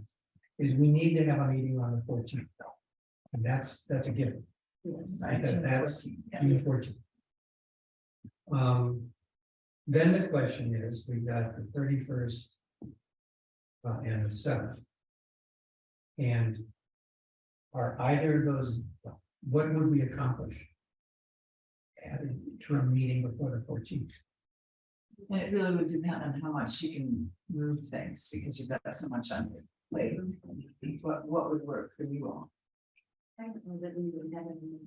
is we need to have a meeting on the 14th. And that's a given. Yes. Because that's 14, yeah. June 14th. Then the question is, we've got the 31st. And the 7th. And are either of those, what would we accomplish? At an interim meeting before the 14th. And it really would depend on how much you can move things, because you've got so much on your plate. What would work for you all? I don't know that we would have any.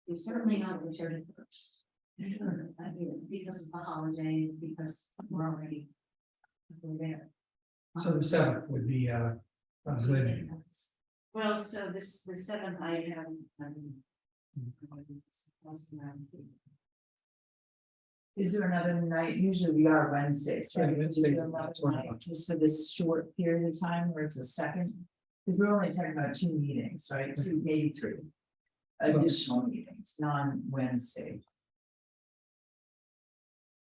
You're certainly not the 31st. Because of the holiday, because we're already. We're there. So the 7th would be a good. Well, so the 7th I have. Is there another night? Usually we are Wednesdays, right? Yeah, Wednesday. Is there another night just for this short period of time where it's a second? Because we're only talking about 2 meetings, right? 2, maybe 3 additional meetings, non-Wednesday.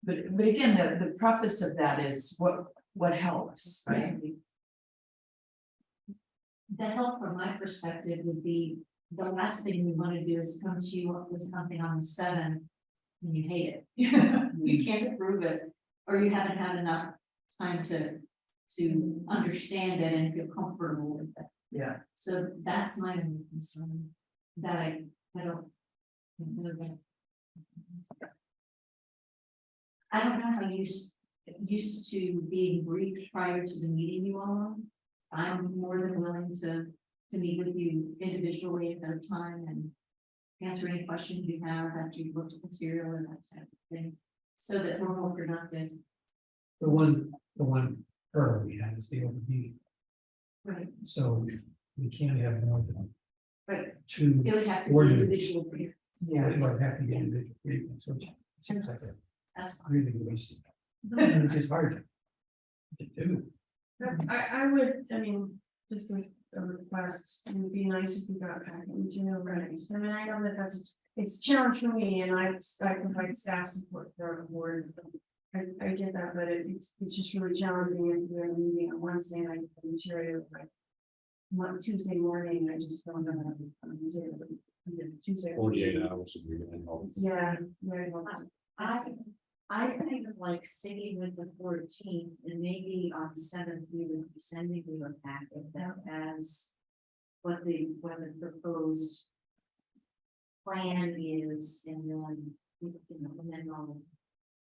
But again, the preface of that is what helps, right? The help from my perspective would be, the last thing we want to do is come to you with something on the 7th. And you hate it, you can't approve it, or you haven't had enough time to understand it and feel comfortable with it. Yeah. So that's my only concern, that I don't. I don't know how you used to being briefed prior to the meeting you all on. I'm more than willing to meet with you individually at that time and answer any questions you have after you've looked at material and that type of thing, so that we're more productive. The one hurdle we have is the open meeting. Right. So we can't have more than Right. 2. It would have to Or be you- individual brief. Yeah. It might have to be individual briefings, which seems like That's a fine. really wasted. It's just hard to do. I would, I mean, just as a request, it would be nice if we got packet material ready. I mean, I know that it's a challenge for me, and I provide staff support for our board. I get that, but it's just really challenging if we're meeting on Wednesday night for material, like Tuesday morning, I just don't have enough material. Tuesday. 48 hours would be really helpful. Yeah, very helpful. I kind of like sticking with the 14th, and maybe on the 7th, we would be sending you a packet that has what the proposed plan is, and then, you know, and then I'll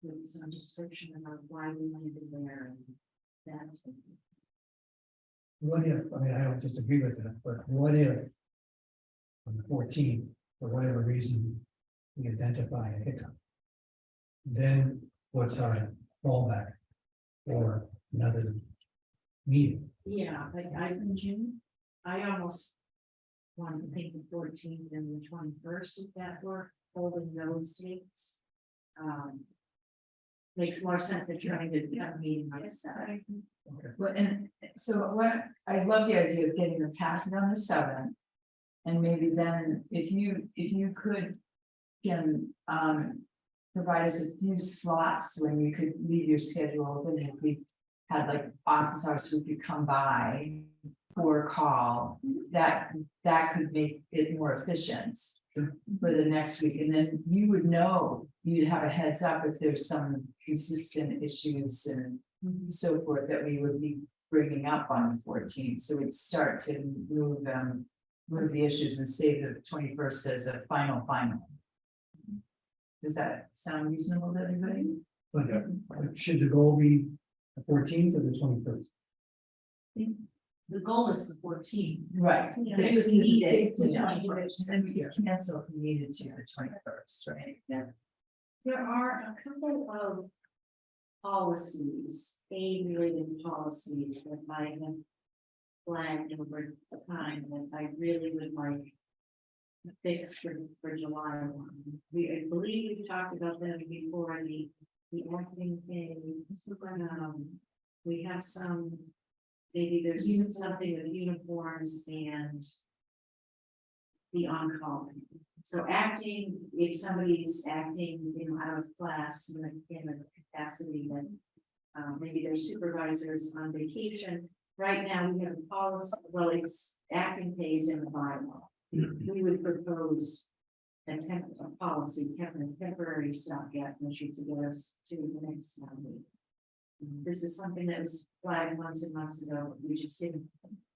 with some description about why we landed there and that. What if, I mean, I don't disagree with that, but what if on the 14th, for whatever reason, we identify a hiccup? Then what's our fallback for another meeting? Yeah, like in June, I almost want to think the 14th and the 21st, if that work, holding those dates. Makes more sense than trying to have a meeting on Saturday. Well, and so what, I love the idea of getting the packet on the 7th. And maybe then if you could provide us a few slots when you could leave your schedule open, if we had like office hours, so we could come by for a call, that could make it more efficient for the next week. And then you would know, you'd have a heads up if there's some consistent issues and so forth that we would be bringing up on the 14th. So we'd start to move the issues and save the 21st as a final. Does that sound reasonable to everybody? But should the goal be the 14th or the 21st? The goal is the 14th. Right. But if we need it, Then we could cancel if we needed to the 21st, right? Yeah. There are a couple of policies, aid-related policies that I have flagged over time that I really would like to fix for July 1. I believe we've talked about them before, the acting thing. We have some, maybe there's something with uniforms and the on-call. So acting, if somebody's acting, out of class in a capacity that maybe their supervisors on vacation. Right now, we have a policy, well, it's acting pays in the bylaw. We would propose a policy, temporary stopgap measure to get us to the next town meeting. This is something that was flagged months and months ago. We just didn't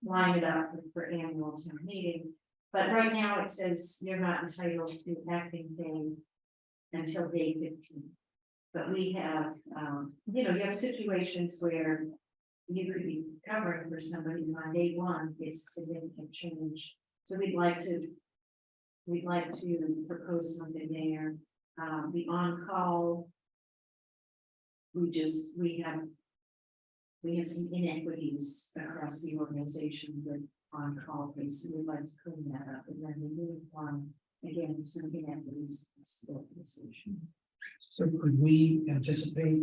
line it up for annual town meeting. But right now it says you're not entitled to acting pay until day 15. But we have, you have situations where you could be covering for somebody on day 1, it's a significant change. So we'd like to propose something there. The on-call, we have some inequities across the organization with on-call base, so we'd like to clean that up, and then the uniform, again, some inequities across the organization. So could we anticipate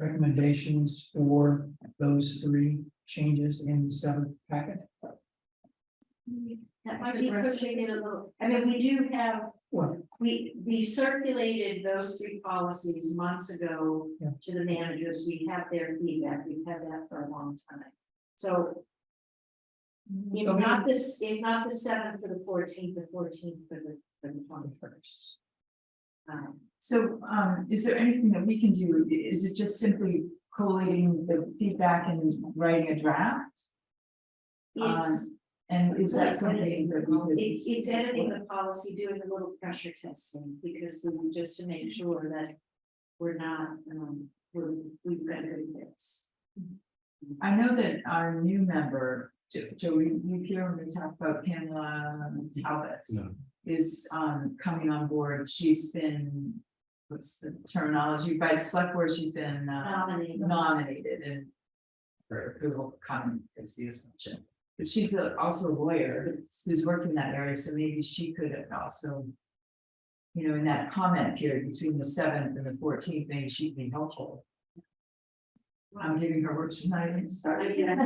recommendations for those 3 changes in the 7th packet? That might be pushing it a little. I mean, we do have, Well, we circulated those 3 policies months ago Yeah. to the managers. We have their feedback. We've had that for a long time. So if not the 7th for the 14th, the 14th for the 21st. So, is there anything that we can do? Is it just simply collating the feedback and writing a draft? And is that something that we could? It's editing the policy, doing a little pressure testing, because we just to make sure that we're not, we've got a good fix. I know that our new member, Joe, you hear when we talk about Pamela Talbot is coming on board. She's been, what's the terminology, by the select board, she's been nominated and for approval coming is the assumption. But she's also a lawyer who's worked in that area, so maybe she could also, in that comment period between the 7th and the 14th, maybe she'd be helpful. I'm giving her work tonight and starting. Well,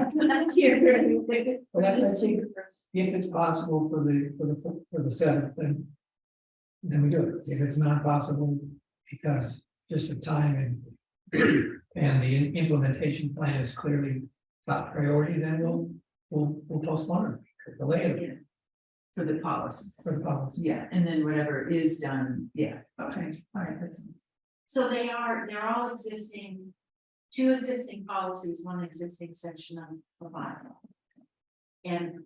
I think if it's possible for the 7th, then we do it. If it's not possible, because just the time and the implementation plan is clearly top priority, then we'll postpone it, delay it For the policy. for the policy. Yeah, and then whatever is done, yeah, okay, all right, that's. So they're all existing, 2 existing policies, 1 existing section of bylaw. And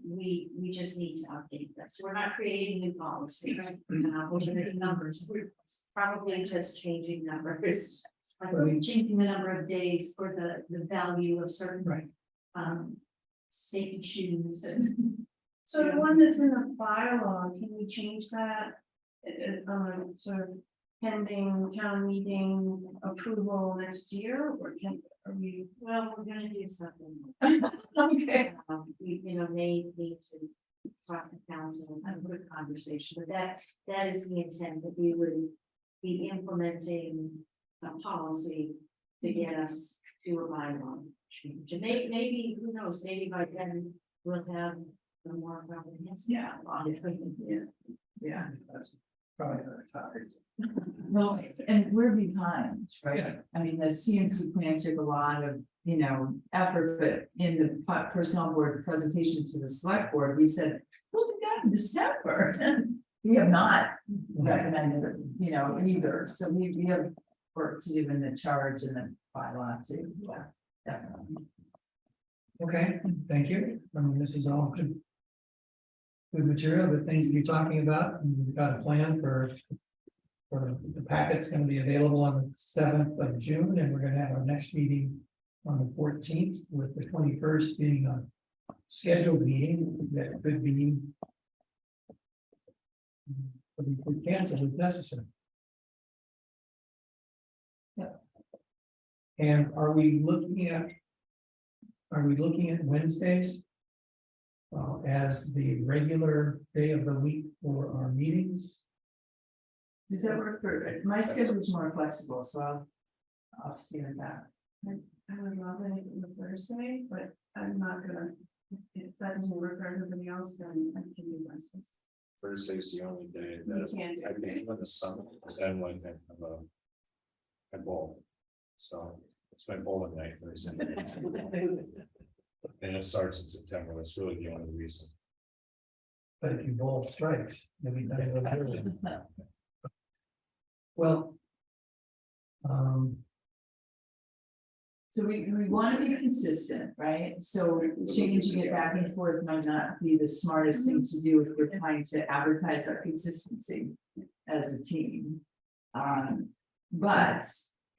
we just need to update that. So we're not creating new policy. We're changing numbers. We're probably just changing numbers. Like changing the number of days for the value of certain. Right. Safety shoes and. So the one that's in the bylaw, can we change that? Sort of pending town meeting approval next year, or are we? Well, we're gonna do something. Okay. We, may need to talk to council and have a good conversation, but that is the intent, that we would be implementing a policy to get us to a bylaw change. And maybe, who knows, maybe by then we'll have the more comprehensive. Yeah, That's probably another topic. well, and we're behind, right? Yeah. I mean, the CNC plan took a lot of, effort, but in the personnel board presentation to the select board, we said, we'll do that in December. We have not recommended it, either, so we have work to do in the charge and the bylaw too, yeah, definitely. Okay, thank you. I mean, this is all good material, the things you're talking about, and we've got a plan for the packet's going to be available on the 7th of June, and we're going to have our next meeting on the 14th, with the 21st being a scheduled meeting that could be But if we cancel if necessary. And are we looking at Wednesdays? As the regular day of the week for our meetings? Does that work for, my schedule is more flexible, so I'll steer that. I would love it on the Thursday, but I'm not gonna, if that doesn't work for everybody else, then I can do Wednesdays. Thursday's the only day You that can't do I think when the summer, but then when I have I bowl. So it's my bowling night Thursday. And it starts in September. That's really the only reason. But if you bowl strikes, then we don't go early. Well. So we want to be consistent, right? So changing it back and forth might not be the smartest thing to do if we're trying to advertise our consistency as a team. But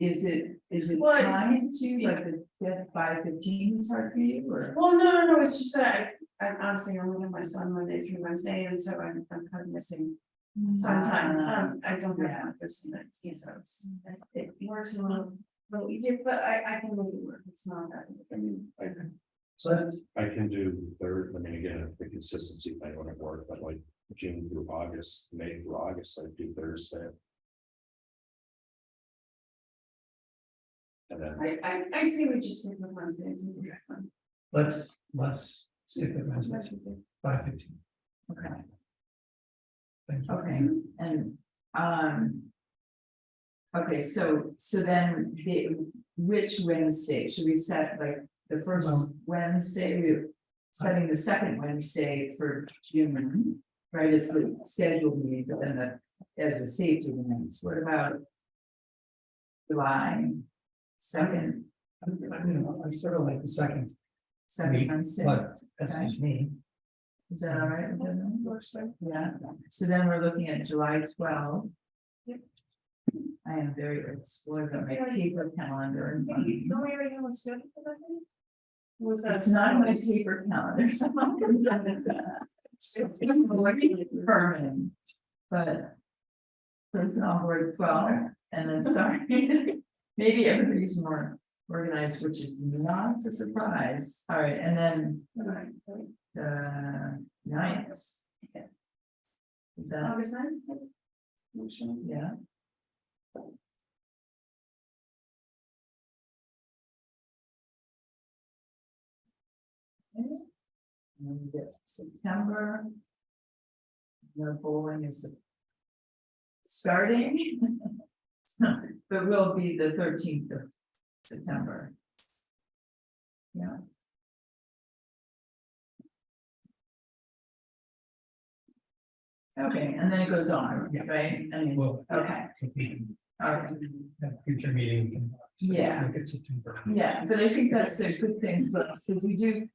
is it Well, time to like the 5:15 is hard for you or? Well, no, it's just that I honestly only have my son Monday through Wednesday, and so I'm kind of missing some time. I don't have my person that's, so it works a little easier, but I can make it work, it's not that. I mean, So that's, I can do third, I mean, again, if the consistency thing wouldn't work, but like June through August, May through August, I do Thursday. And then, I see what you said with Wednesdays. let's stick with Wednesdays, 5:15. Okay. Thank you. Okay, and, okay, so then which Wednesday, should we set like the first Well- Wednesday, we're setting the second Wednesday for June, right, as the scheduled meeting, but then as a safety event, what about July 2nd, I sort of like the second week, Wednesday? but that's Okay. just me. Is that all right? with everyone? Yeah, so then we're looking at July 12th. I am very explored on my paper calendar in front of me. Don't we already have one scheduled for that day? Was that? It's not in my paper calendar. It's permanent, but. Personnel board 12, and then sorry, maybe everybody's more organized, which is not a surprise. All right, and then the 9th. Is that, August 9th? yeah? And then we get September. The bowling is starting. But will be the 13th of September. Yeah. Okay, and then it goes on, right? I mean, Well, okay, okay. that future meeting. we can Yeah. Look at September. Yeah, but I think that's a good thing for us, because we do.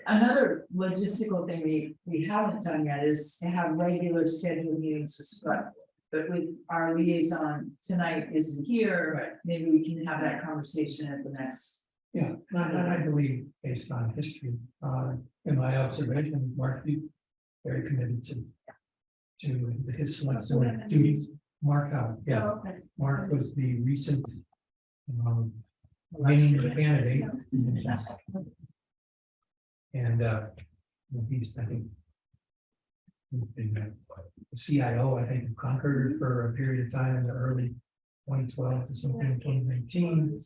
Another logistical thing we haven't done yet is to have regular scheduled meetings with select. But with our liaison tonight isn't here, maybe we can have that conversation at the next. Yeah, and I believe based on history, in my observation, Mark, you very committed to his select board duties. Mark, yeah, Oh, okay. Mark was the recent winning candidate. And he's, I think, he's been the CIO, I think, of Concord for a period of time in the early 2012 to something 2019.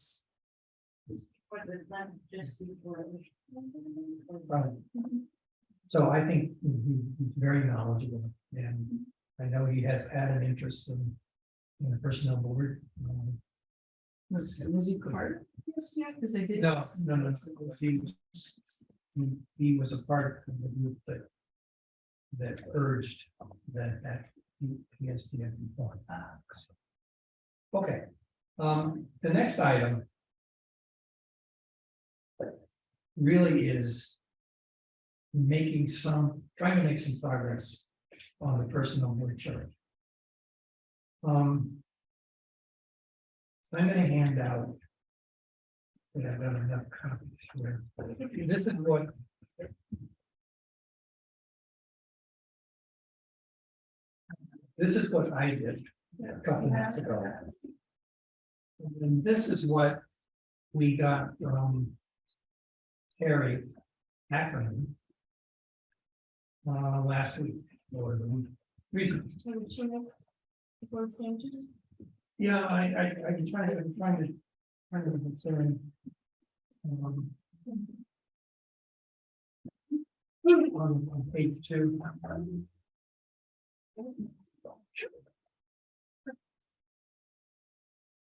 Right. So I think he's very knowledgeable, and I know he has had an interest in the personnel board. Was he part? Yes, yeah, because I did. No. He was a part of the group that urged that he has to get informed. Okay, the next item really is trying to make some progress on the personnel board chart. I'm gonna hand out. But I've got enough copies here. This is what. this is what I did a couple months ago. And this is what we got from Terry Ackerman last week, or the week recently. So should we make before changes? Yeah, I'm trying to concern. On page 2.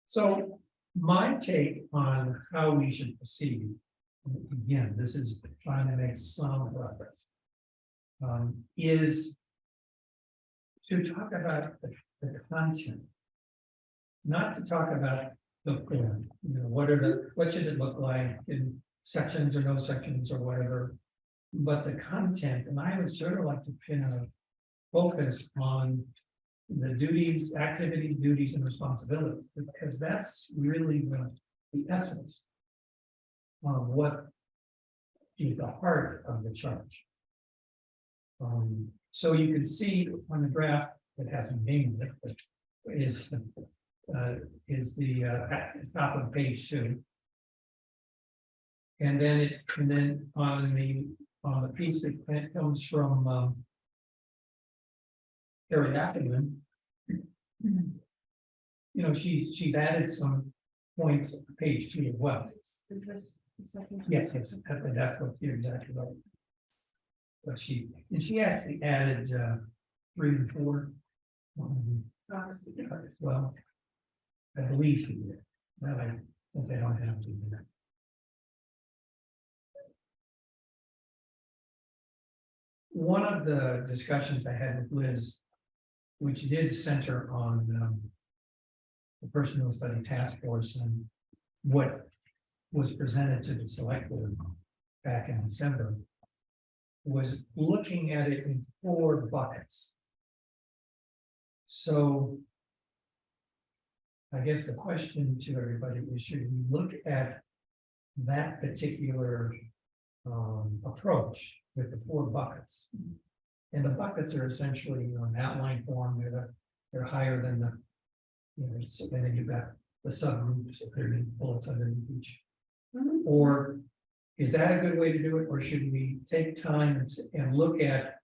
So my take on how we should proceed, again, this is trying to make some progress. Is to talk about the content. Not to talk about the form, what should it look like in sections or no sections or whatever. But the content, and I would sort of like to pin a focus on the duties, activities, duties, and responsibilities, because that's really the essence of what is the heart of the charge. So you can see on the draft that hasn't named it, but is the at the top of page 2. And then on the piece that comes from Terry Ackerman, she's added some points on page 2 as well. Is this the second? Yes, that's what you're exactly right. But she actually added 3 and 4. As well. I believe she did. Well, since I don't have to do that. One of the discussions I had with Liz, which did center on the personnel study task force and what was presented to the select board back in December, was looking at it in 4 buckets. So I guess the question to everybody is, should we look at that particular approach with the 4 buckets? And the buckets are essentially an outline form, they're higher than the, so then you've got the subgroups, so there are bullets underneath each. Or is that a good way to do it, or should we take time and look at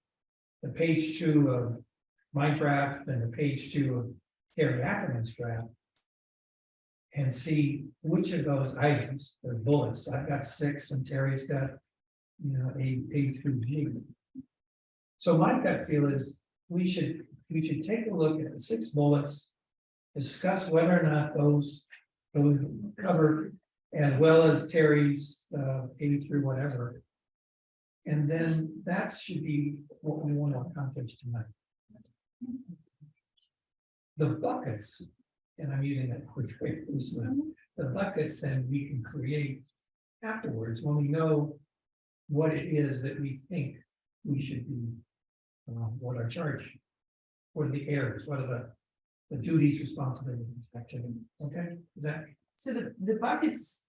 the page 2 of my draft and the page 2 of Terry Ackerman's draft and see which of those items, the bullets, I've got 6 and Terry's got, A through G. So my gut feel is we should take a look at the 6 bullets, discuss whether or not those cover, as well as Terry's A through whatever. And then that should be what we want to accomplish tonight. The buckets, and I'm using that word very loosely, the buckets then we can create afterwards when we know what it is that we think we should be, what our charge, what are the areas, what are the duties, responsibilities, activity. Okay, is that? So the buckets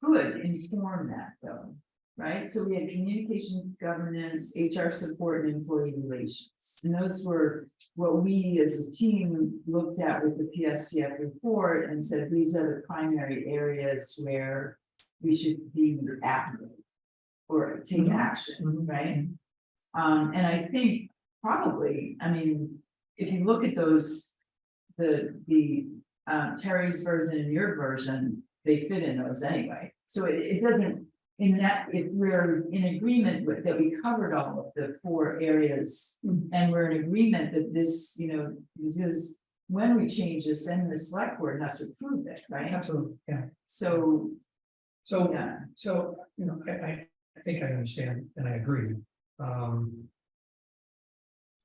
could inform that though, right? So we had communication, governance, HR support, and employee relations. And those were what we as a team looked at with the PSTF report and said, these are the primary areas where we should be active or take action, right? And I think probably, if you look at those, the Terry's version and your version, they fit in those anyway. So it doesn't, in that, if we're in agreement with that, we covered all of the 4 areas. And we're in agreement that this, this is, when we change this, then the select board has to approve it, right? Absolutely, yeah. So, Yeah. So, I think I understand and I agree.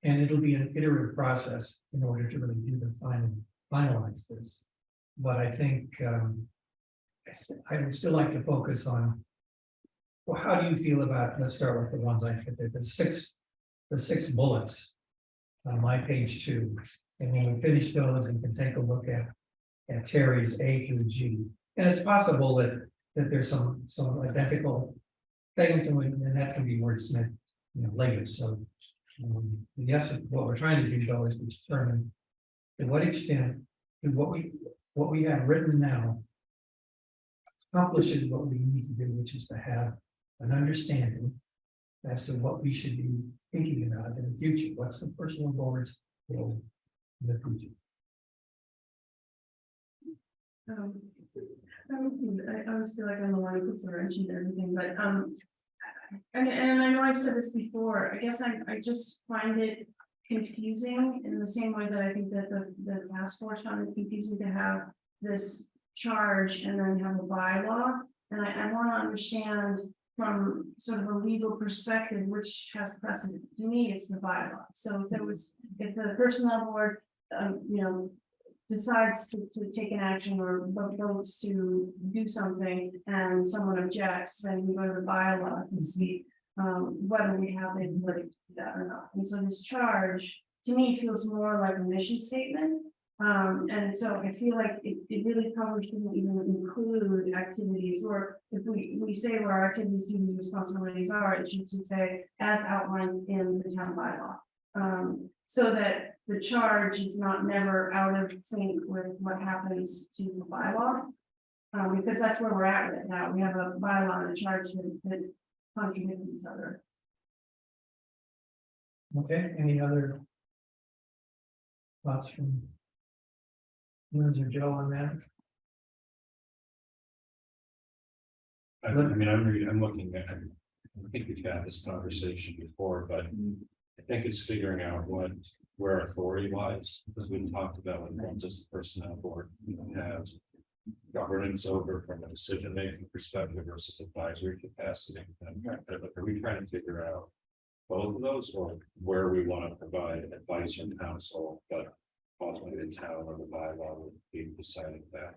And it'll be an iterative process in order to really do the finalize this. But I think I would still like to focus on, well, how do you feel about, let's start with the ones I put there, the six bullets on my page 2. And when we finish those, we can take a look at Terry's A through G. And it's possible that there's some identical things and that can be wordsmithed later. So Yes, what we're trying to do though is determine to what extent, and what we have written now. Accomplishes what we need to do, which is to have an understanding. As to what we should be thinking about in the future, what's the personal board's role in the future? I always feel like I'm the one who puts a wrench into everything, but, and I know I've said this before, I guess I just find it confusing in the same way that I think that the task force found it confusing to have this charge and then have a bylaw. And I want to understand from sort of a legal perspective, which has precedent. To me, it's the bylaw. So if the personnel board, decides to take an action or votes to do something and someone objects, then we go to the bylaw and see whether we have the ability to do that or not. And so this charge, to me, feels more like a mission statement. And so I feel like it really probably shouldn't even include activities, or if we say where our activities, duties, and responsibilities are, it should say as outlined in the town bylaw. So that the charge is not never out of sync with what happens to the bylaw. Because that's where we're at with it now. We have a bylaw and a charge that contradict each other. Okay, any other thoughts from Liz or Joe on that? I mean, I'm looking at, I think we've had this conversation before, but I think it's figuring out where authority lies, because we talked about when just the personnel board, have governance over from a decision-making perspective versus advisory capacity. Are we trying to figure out both of those, or where we want to provide advice and counsel, but ultimately the town or the bylaw would be deciding that?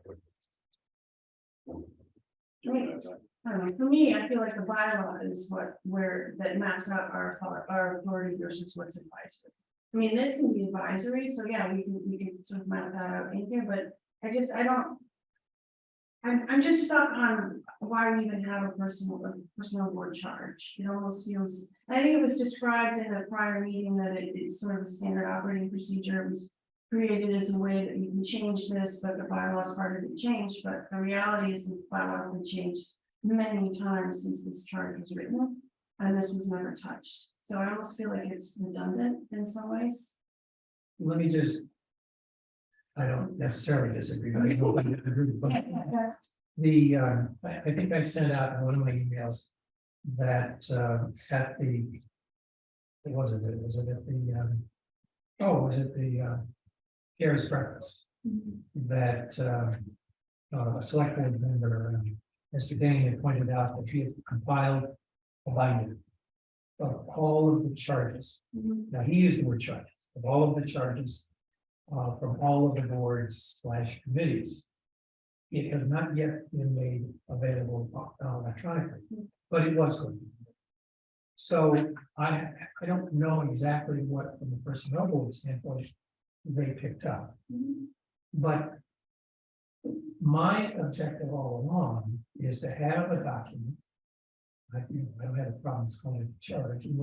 I don't know, for me, I feel like the bylaw is that maps out our authority versus what's advisory. I mean, this can be advisory, so yeah, we can sort of map that out in here, but I'm just stuck on why we even have a personal board charge. It almost feels, I think it was described in a prior meeting that it's sort of a standard operating procedure. It was created as a way that you can change this, but the bylaw is part of the change. But the reality is the bylaw has been changed many times since this charge was written, and this was never touched. So I almost feel like it's redundant in some ways. Let me just, I don't necessarily disagree, but I know I agree, but I think I sent out in one of my emails that at the, was it at the Karen's breakfast, that a select board member, Mr. Dane, had pointed out that he had compiled a binder of all of the charges. Now, he used the word charges, of all of the charges from all of the boards / committees. It has not yet been made available electronically, but it was going to be. So I don't know exactly what, from the personnel board standpoint, they picked up. But my objective all along is to have a document. I don't have a problem calling it a charge, in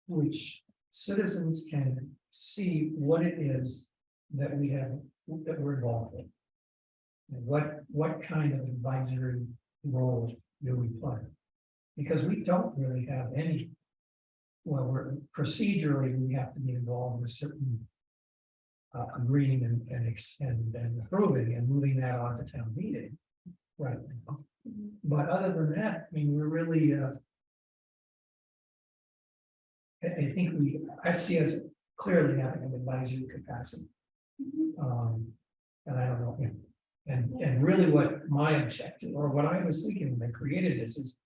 which citizens can see what it is that we're involved in. And what kind of advisory role do we play? Because we don't really have any. Well, procedurally, we have to be involved with certain agreeing and approving and moving that on to town meeting. Right. But other than that, I mean, we're really I think I see us clearly having an advisory capacity. And I don't know, and really what my objective, or what I was thinking when I created this, is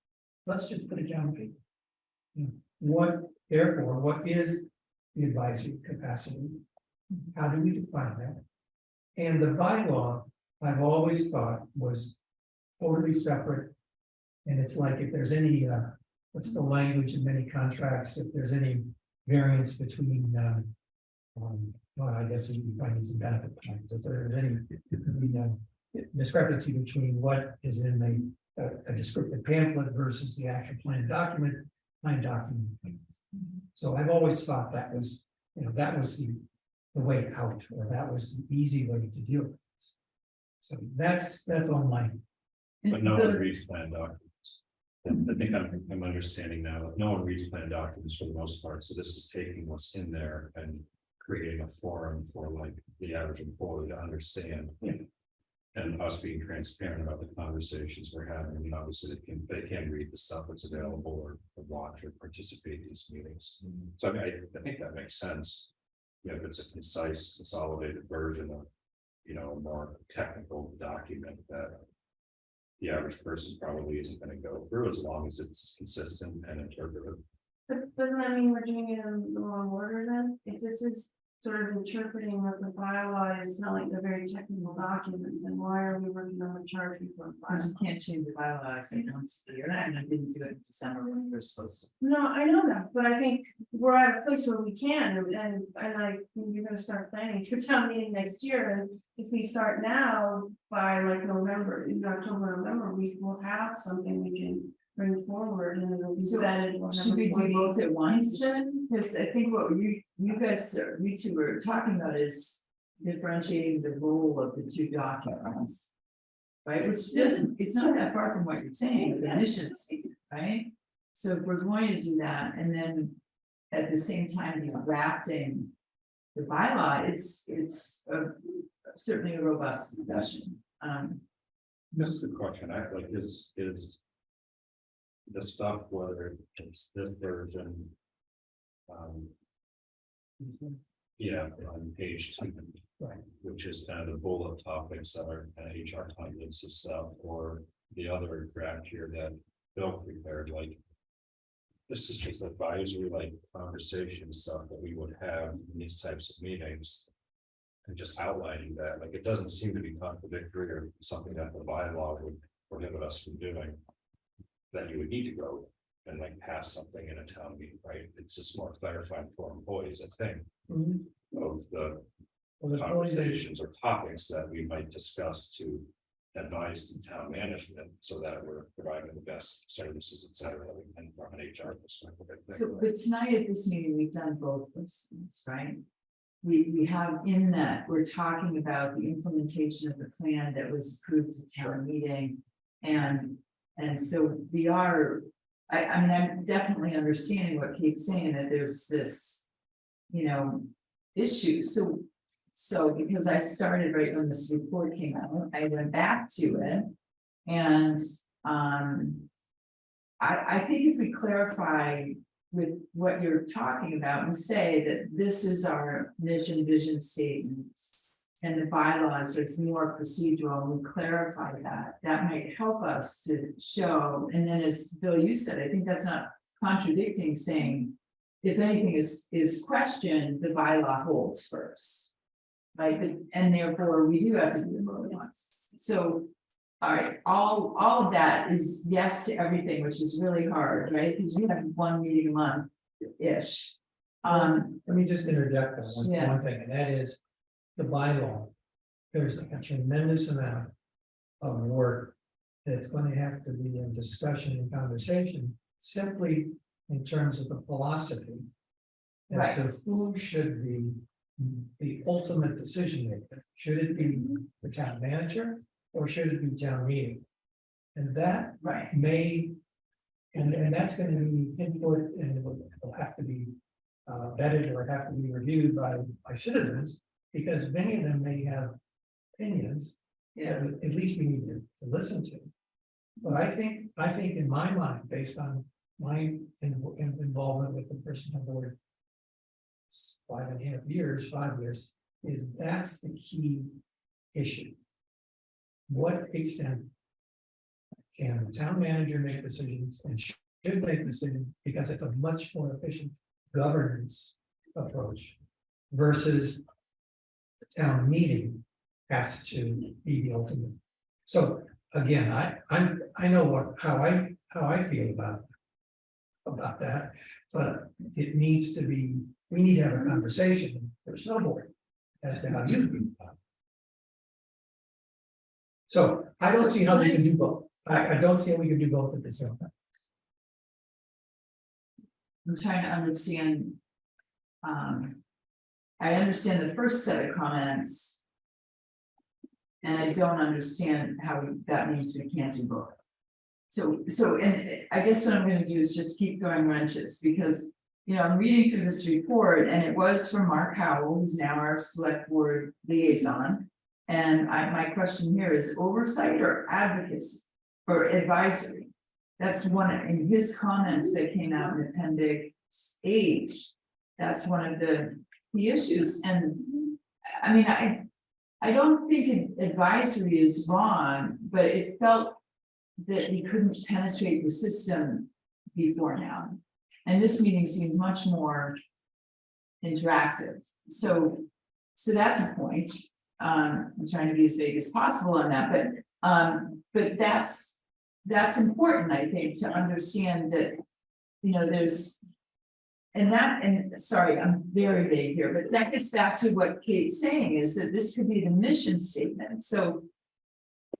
let's just put it down on paper. Therefore, what is the advisory capacity? How do we define that? And the bylaw, I've always thought, was totally separate. And it's like, if there's any, what's the language in many contracts, if there's any variance between, well, I guess you can find these benefit plans, if there's any discrepancy between what is in a descriptive pamphlet versus the actual plan document, So I've always thought that was, that was the way out, or that was the easy way to deal with this. So that's all my, But no one reads plan documents. I think I'm understanding now, that no one reads plan documents for the most part, so this is taking what's in there and creating a forum for like the average employee to understand. And us being transparent about the conversations we're having, and obviously they can read the stuff that's available or watch or participate in these meetings. So I mean, I think that makes sense. If it's a concise, consolidated version of, a more technical document that the average person probably isn't going to go through, as long as it's consistent and interpretive. But doesn't that mean we're doing it in the wrong order then? If this is sort of interpreting what the bylaw is, not like a very technical document, then why are we working on the charge before? Because you can't change the bylaw, I say once a year, and I didn't do it in December when we were supposed to. No, I know that, but I think we're at a place where we can, and you're gonna start planning for town meeting next year, and if we start now, by like November, in October, November, we will have something we can bring forward, and it'll be So, vetted. We'll have Should we do employees. both at once then? Because I think what you two were talking about is differentiating the role of the two documents. Right, which doesn't, it's not that far from what you're saying, the mission statement, right? So if we're going to do that, and then at the same time be drafting the bylaw, it's certainly a robust discussion. This is the question, I like, is the stuff, whether it's this version. Yeah, on page 2. Right. Which is kind of the bullet topics that are kind of HR conference and stuff, or the other draft here that Bill prepared, like. This is just advisory, like conversation stuff that we would have in these types of meetings. And just outlining that, like, it doesn't seem to be contradictory or something that the bylaw would prohibit us from doing. That you would need to go and like pass something in a town meeting, right? It's just more clarifying for employees, I think, of the conversations or topics that we might discuss to advise the town management, so that we're providing the best services, et cetera, and from an HR perspective. I think. So, but tonight at this meeting, we've done both those things, right? We have in that, we're talking about the implementation of the plan that was approved at town meeting. And so we are, I mean, I'm definitely understanding what Kate's saying, that there's this, issue. So because I started right when this report came out, I went back to it. And I think if we clarify with what you're talking about and say that this is our mission, vision statements, and the bylaws, there's more procedural, and we clarify that might help us to show. And then, as Bill, you said, I think that's not contradicting, saying if anything is questioned, the bylaw holds first. Right, and therefore we do have to do the vote once. So, all right, all of that is yes to everything, which is really hard, right? Because we have one meeting a month-ish. let me just interject on Yeah. one thing, and that is the bylaw. There's a tremendous amount of work that's going to have to be in discussion and conversation, simply in terms of the philosophy as to who should be the ultimate decision maker. Should it be the town manager or should it be town meeting? And that Right, may, and that's going to be input, and it'll have to be vetted or have to be reviewed by citizens, because many of them may have opinions yeah, that at least we need to listen to. But I think in my mind, based on my involvement with the person on board 5.5 years, 5 years, is that's the key issue. What extent can the town manager make decisions, and should make decisions, because it's a much more efficient governance approach versus the town meeting has to be the ultimate. So again, I know how I feel about that, but it needs to be, we need to have a conversation for snowboard as to how you feel about it. So I don't see how we can do both. I don't see how we can do both at the same time. I'm trying to understand. I understand the first set of comments. And I don't understand how that means we can't do both. So, and I guess what I'm gonna do is just keep throwing wrenches, because, you know, I'm reading through this report, and it was from Mark Howell, who's now our select board liaison. And my question here is oversight or advocacy or advisory? That's one in his comments that came out in Appendix H. That's one of the key issues, and I mean, I don't think advisory is wrong, but it felt that he couldn't penetrate the system before now. And this meeting seems much more interactive. So that's a point. I'm trying to be as vague as possible on that, but that's important, I think, to understand that, you know, there's. And sorry, I'm very vague here, but that gets back to what Kate's saying, is that this could be the mission statement. So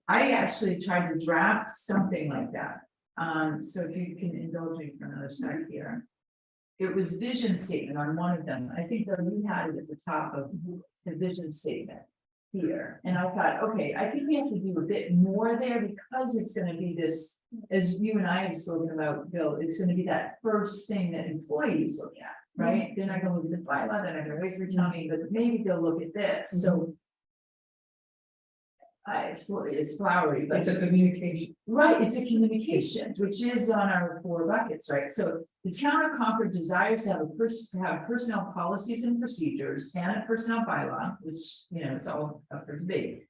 I actually tried to draft something like that. So if you can indulge me for another sec here. It was vision statement on one of them. I think that we had it at the top of the vision statement here. And I thought, okay, I think we have to do a bit more there, because it's going to be this, as you and I have spoken about, Bill, it's going to be that first thing that employees look at, right? They're not going to look at the bylaw, they're not going to wait for Tommy, but maybe they'll look at this. So it's flowery, but It's a communication. right, it's a communication, which is on our 4 buckets, right? So the town of Concord desires to have personnel policies and procedures and a personnel bylaw, which, you know, it's all up for debate.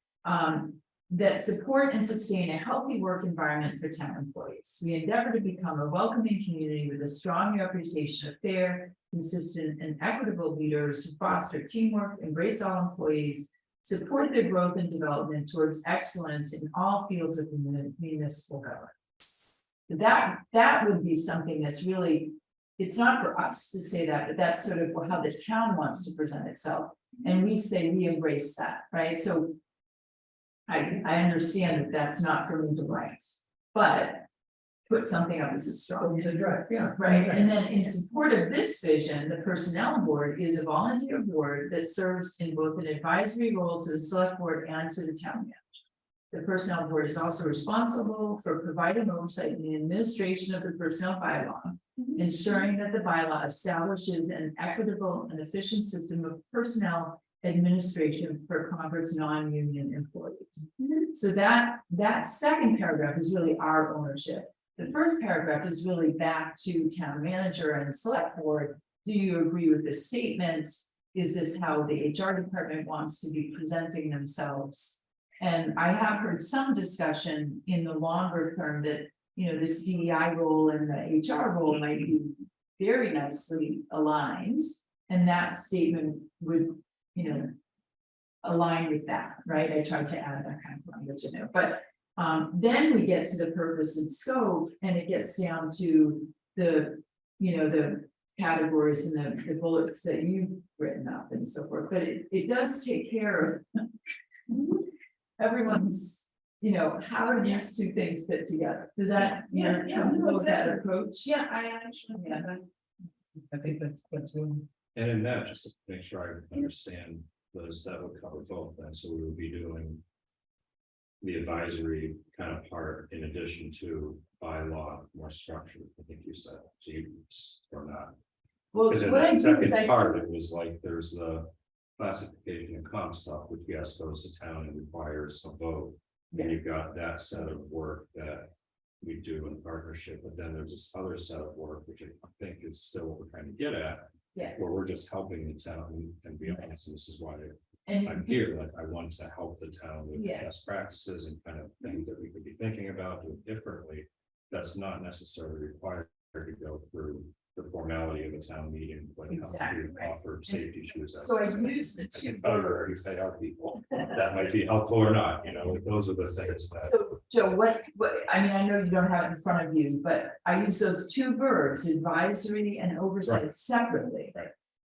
That support and sustain a healthy work environment for town employees. We endeavor to become a welcoming community with a strong reputation of fair, consistent, and equitable leaders who foster teamwork, embrace all employees, support their growth and development towards excellence in all fields of municipal governance. That would be something that's really, it's not for us to say that, but that's sort of how the town wants to present itself. And we say we embrace that, right? So I understand that that's not for me to write, but put something up as a strong. Yeah. Right, and then in support of this vision, the personnel board is a volunteer board that serves in both an advisory role to the select board and to the town manager. The personnel board is also responsible for providing oversight in the administration of the personnel bylaw, ensuring that the bylaw establishes an equitable and efficient system of personnel administration for Concord's non-union employees. So that second paragraph is really our ownership. The first paragraph is really back to town manager and select board. Do you agree with this statement? Is this how the HR department wants to be presenting themselves? And I have heard some discussion in the longer term that, you know, this DEI role and the HR role might be very nicely aligned. And that statement would, you know, align with that, right? I tried to add that kind of language in there, but then we get to the purpose and scope, and it gets down to the, you know, the categories and the bullets that you've written up and so forth. But it does take care of everyone's, you know, how do these two things fit together? Does that, you're comfortable with that approach? Yeah, I actually, Yeah. I think that's one. And in that, just to make sure I understand those, that would cover both then, so we would be doing. The advisory kind of part in addition to bylaw, more structured, I think you said, so you, or not. Well, Because in what I the do second is I, part, it was like, there's the classification and comp stuff, which yes, goes to town and requires a vote. And you've got that set of work that we do in partnership, but then there's this other set of work, which I think is still what we're trying to get at. Yeah. Where we're just helping the town, and be honest, and this is why and I'm here, like, I want to help the town with Yeah. best practices and kind of things that we could be thinking about doing differently. That's not necessarily required to go through the formality of a town meeting, but how Exactly, to right. offer safety shoes. so I use the I two can tell you where we words. pay our people, that might be helpful or not, you know, those are the things that. So, Joe, what, I mean, I know you don't have it in front of you, but I use those two verbs, advisory and oversight, separately. Right.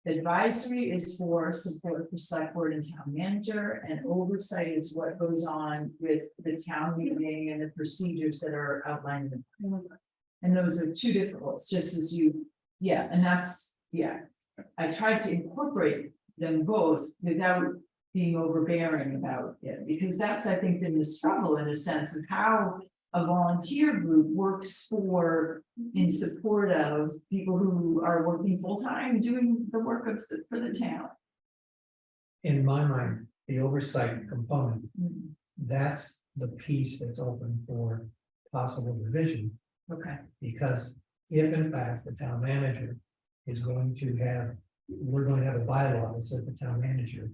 Advisory is for support for select board and town manager, and oversight is what goes on with the town meeting and the procedures that are outlined in the. And those are two different roles, just as you Yeah, and that's, yeah, I tried to incorporate them both without being overbearing about it, because that's, I think, been the struggle in a sense of how a volunteer group works for, in support of people who are working full-time, doing the work of, for the town. In my mind, the oversight component, Mm, that's the piece that's open for possible revision. Okay, Because if in fact the town manager is going to have, we're going to have a bylaw that says the town manager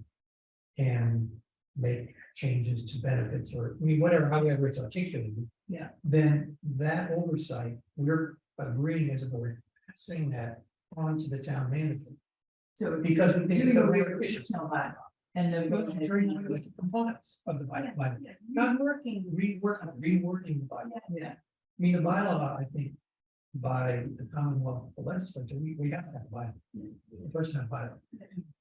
can make changes to benefits or, I mean, whatever, however it's articulated. Yeah. Then that oversight, we're agreeing as a board, saying that on to the town manager. so Because we think doing it's a a real real issue. bylaw, and then. The components of the bylaw, not Working. rewording the bylaw. Yeah, I mean, the bylaw, I think, by the Commonwealth legislature, we have to have a bylaw. The first time bylaw.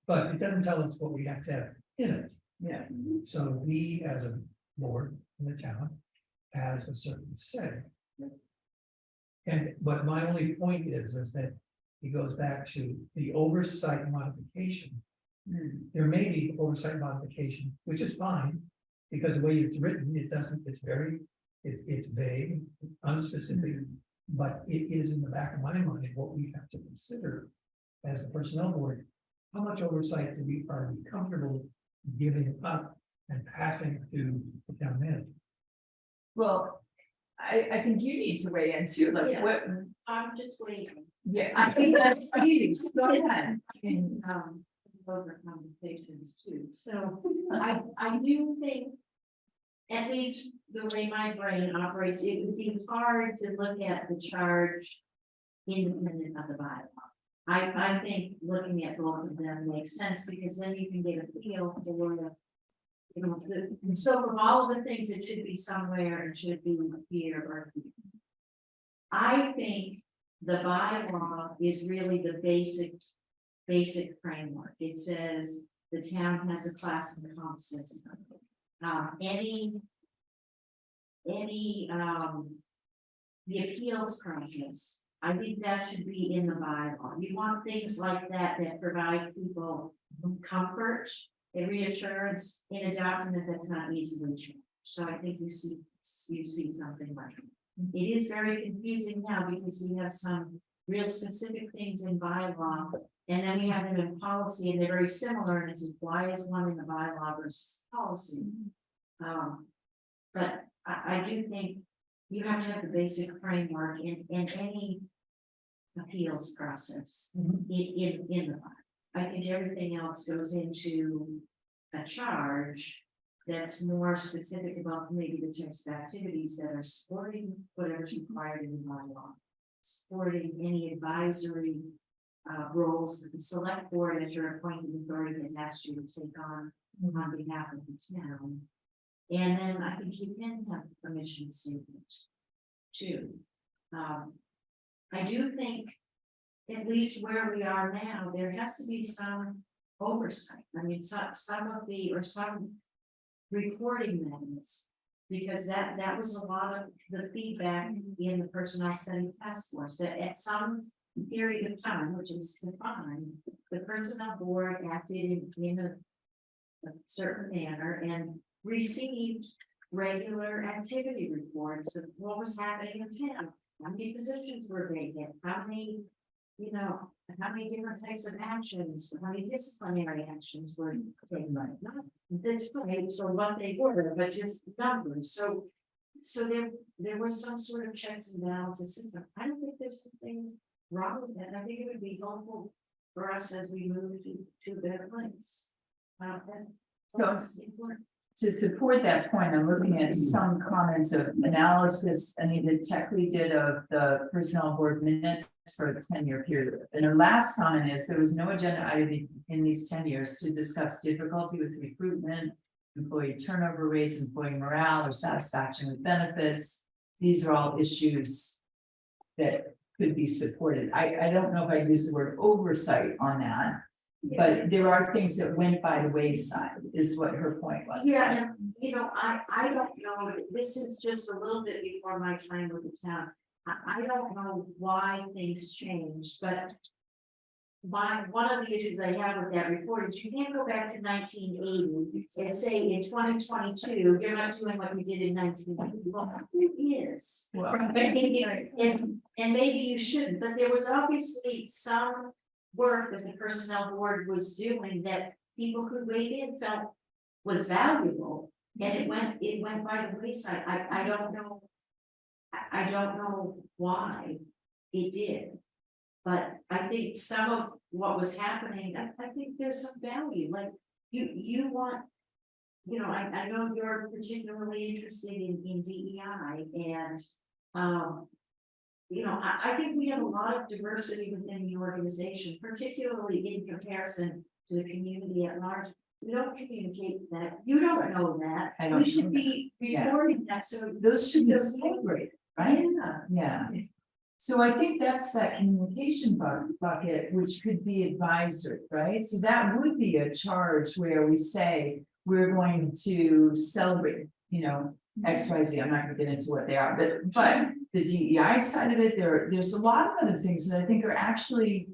But it doesn't tell us what we have to have in it. yeah, So we, as a board in the town, has a certain say. And, but my only point is that it goes back to the oversight modification. mm, There may be oversight modification, which is fine, because the way it's written, it doesn't, it's very, it's vague, unspecific. But it is in the back of my mind what we have to consider as a personnel board. How much oversight are we comfortable giving up and passing to the town manager? well, I think you need to weigh in too, like Yeah. what, I'm just waiting. yeah, I think that's, please, go ahead. In over conversations too, so I do think. At least the way my brain operates, it would be hard to look at the charge independent of the bylaw. I think looking at both of them makes sense, because then you can get a feel for the. You know, and so from all of the things, it should be somewhere, it should be here or here. I think the bylaw is really the basic framework. It says the town has a class and comp system. Any, the appeals process, I think that should be in the bylaw. You want things like that that provide people comfort and reassurance in a document that's not easily changed. So I think you see something like it. It is very confusing now because we have some real specific things in bylaw. And then we have them in policy and they're very similar, and it's why is one in the bylaw versus policy? But I do think you have to have the basic framework in any appeals process in the bylaw. I think everything else goes into a charge that's more specific about maybe the types of activities that are supporting whatever's required in the bylaw. Supporting any advisory roles that the select board, as your appointed authority, has asked you to take on behalf of the town. And then I think you can have a permission statement too. I do think, at least where we are now, there has to be some oversight. I mean, some reporting methods. Because that was a lot of the feedback in the personnel study task force, that at some period of time, which is defined, the personnel board acted in a certain manner and received regular activity reports of what was happening in town. How many positions were vacant, how many different types of actions, how many disciplinary actions were taken, not disciplinary, so what they were, but just numbers. So there was some sort of checks and balances system. I don't think there's anything wrong with that. I think it would be helpful for us as we move to a better place. So it's important. to support that point, I'm looking at some comments of analysis Anita Techley did of the personnel board minutes for the 10-year period. And her last comment is there was no agenda item in these 10 years to discuss difficulty with recruitment, employee turnover rates, employee morale, or satisfaction with benefits. These are all issues that could be supported. I don't know if I use the word oversight on that. But there are things that went by the wayside, is what her point was. Yeah, and I don't know, this is just a little bit before my time with the town. I don't know why things changed, but. One of the issues I have with that report is you can't go back to 1980 and say in 2022, you're not doing what you did in 1980. Well, it is. Well, And maybe you shouldn't, but there was obviously some work that the personnel board was doing that people who weighed in felt was valuable. And it went by the wayside. I don't know. I don't know why it did. But I think some of what was happening, I think there's some value, like you want. You know, I know you're particularly interested in DEI and, you know, I think we have a lot of diversity within the organization, particularly in comparison to the community at large. We don't communicate that, you don't know that, I don't we should know be Yeah. reporting that, so. those should be celebrated, right? Yeah. Yeah. So I think that's that communication bucket, which could be advisory, right? So that would be a charge where we say, we're going to celebrate, you know, X, Y, Z. I'm not gonna get into what they are, but the DEI side of it, there's a lot of other things that I think are actually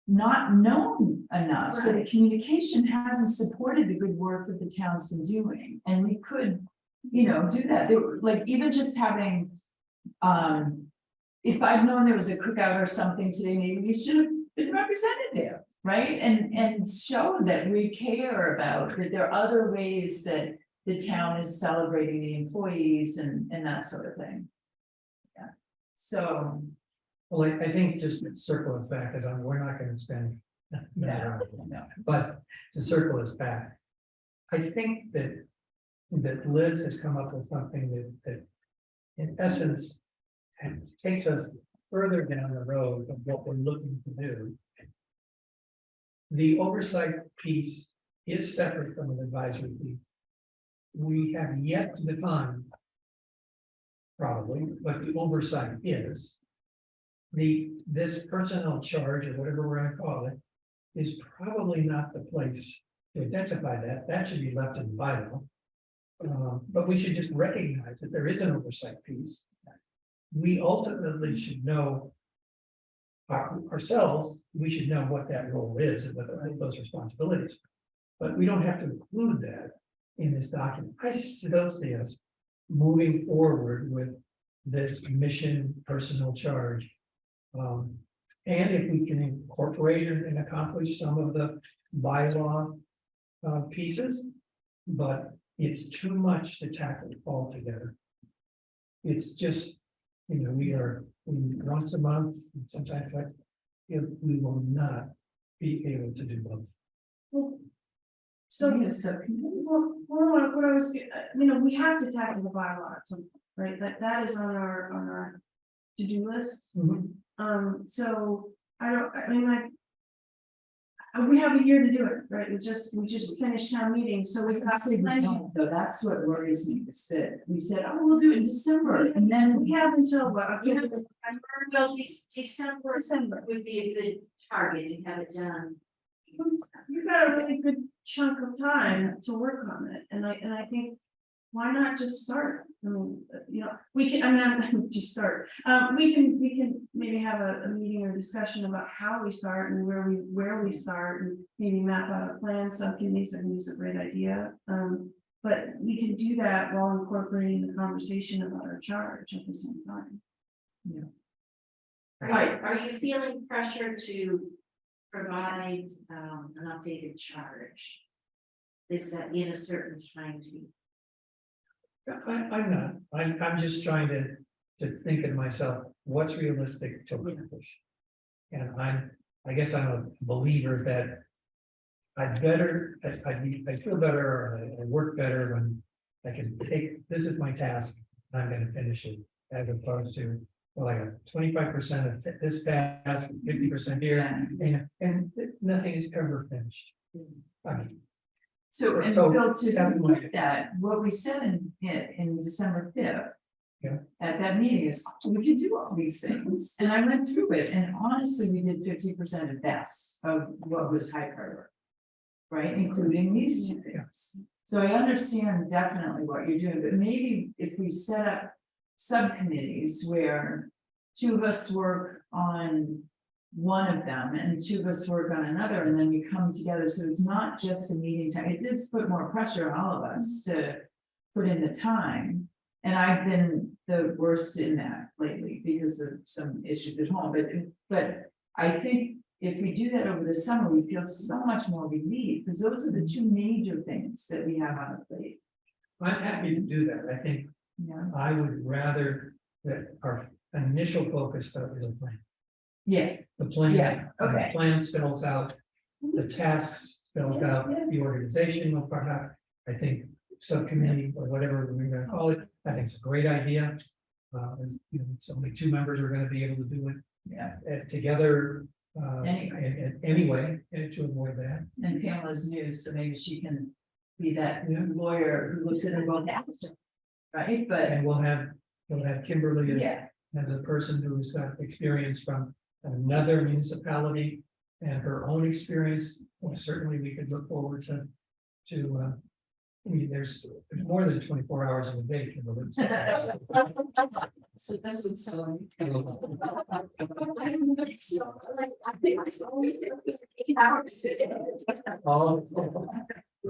not known enough. So the communication hasn't supported the good work that the town's been doing, and we could, you know, do that. Like even just having, if I'd known there was a cookout or something today, maybe we should have been represented there, right? And show that we care about that there are other ways that the town is celebrating the employees and that sort of thing. Yeah, so. Well, I think just to circle us back, because we're not gonna spend. Yeah. But to circle us back, I think that Liz has come up with something that in essence and takes us further down the road of what we're looking to do. The oversight piece is separate from an advisory piece. We have yet to define probably what the oversight is. This personnel charge, or whatever we're gonna call it, is probably not the place to identify that. That should be left in the bylaw. But we should just recognize that there is an oversight piece. We ultimately should know ourselves, we should know what that role is and what those responsibilities. But we don't have to include that in this document. I still see us moving forward with this mission personal charge. And if we can incorporate and accomplish some of the bylaw pieces, but it's too much to tackle altogether. It's just, you know, we once a month, sometimes like, we will not be able to do both. So, Yes, so- what I was, you know, we have to tackle the bylaw at some point, right? That is on our to-do list. So I mean, like. We have a year to do it, right? We just finished town meeting, so we got So that's what worries me, is that we said, oh, we'll do it in December, and then we have until what? October? Well, December would be a good target to have it done. You've got a really good chunk of time to work on it, and I think, why not just start? I mean, you know, we can, I'm not just start. We can maybe have a meeting or discussion about how we start and where we start, and maybe map out a plan. Subcommittees, I think is a great idea. But we can do that while incorporating the conversation about our charge at the same time. Are you feeling pressure to provide an updated charge? Is that in a certain time to? I'm not, I'm just trying to think of myself, what's realistic to accomplish. And I guess I'm a believer that I feel better, or I work better when I can take, this is my task, I'm gonna finish it, as opposed to, well, I got 25% of this task, 50% here, and nothing is ever finished. I mean, So, and So, Bill, to definitely. complete that, what we said in December 5th. Yeah. At that meeting is, we could do all these things, and I went through it, and honestly, we did 50% at best of what was high priority. Right, including these two things. So I understand definitely what you're doing, but maybe if we set up subcommittees where two of us work on one of them and two of us work on another, and then we come together, so it's not just a meeting time, it did put more pressure on all of us to put in the time. And I've been the worst in that lately because of some issues at home, but I think if we do that over the summer, we feel so much more relief, because those are the two major things that we have on the plate. I'm happy to do that. I think Yeah, I would rather that our initial focus start with a plan. yeah, The plan. Yeah, okay. The plan spells out, the tasks spells out, the organization will part out. I think subcommittee or whatever we're gonna call it, I think it's a great idea. You know, it's only two members are gonna be able to do it yeah, together. Anyway. Anyway, and to avoid that. and Pamela's new, so maybe she can be that Yeah. lawyer who looks at it both after. Right, but, And we'll have Kimberly as yeah, a person who's got experience from another municipality and her own experience. Well, certainly we could look forward to, I mean, there's more than 24 hours in a day, Kimberly. So this would still.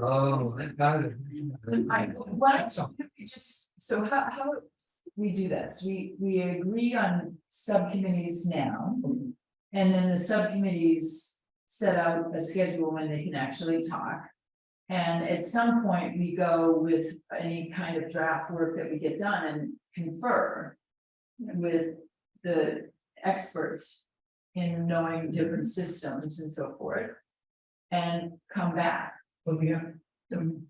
Oh, I got it. why So, don't we just, so how we do this, we agree on subcommittees now. And then the subcommittees set out a schedule when they can actually talk. And at some point, we go with any kind of draft work that we get done and confer with the experts in knowing different systems and so forth. And come back, but we have,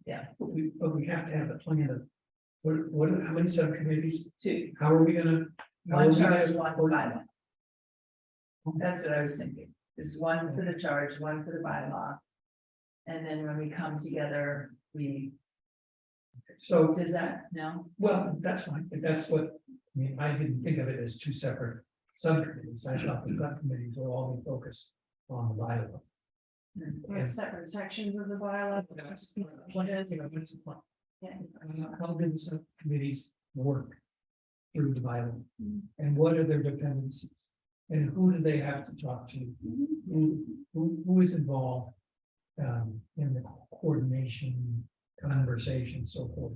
yeah, but we have to have a plan of how many subcommittees, two, how are we gonna? how are one we gonna- charge, one bylaw. That's what I was thinking, is one for the charge, one for the bylaw. And then when we come together, So, does that, no? well, that's fine, but that's what, I mean, I didn't think of it as two separate subcommittees. I thought the subcommittees will all be focused on the bylaw. With separate sections of the bylaw. What is, what's the plan? Yeah. How do the subcommittees work through the bylaw? And what are their dependencies? And who do they have to talk to? Who is involved? In the coordination, conversation, so forth.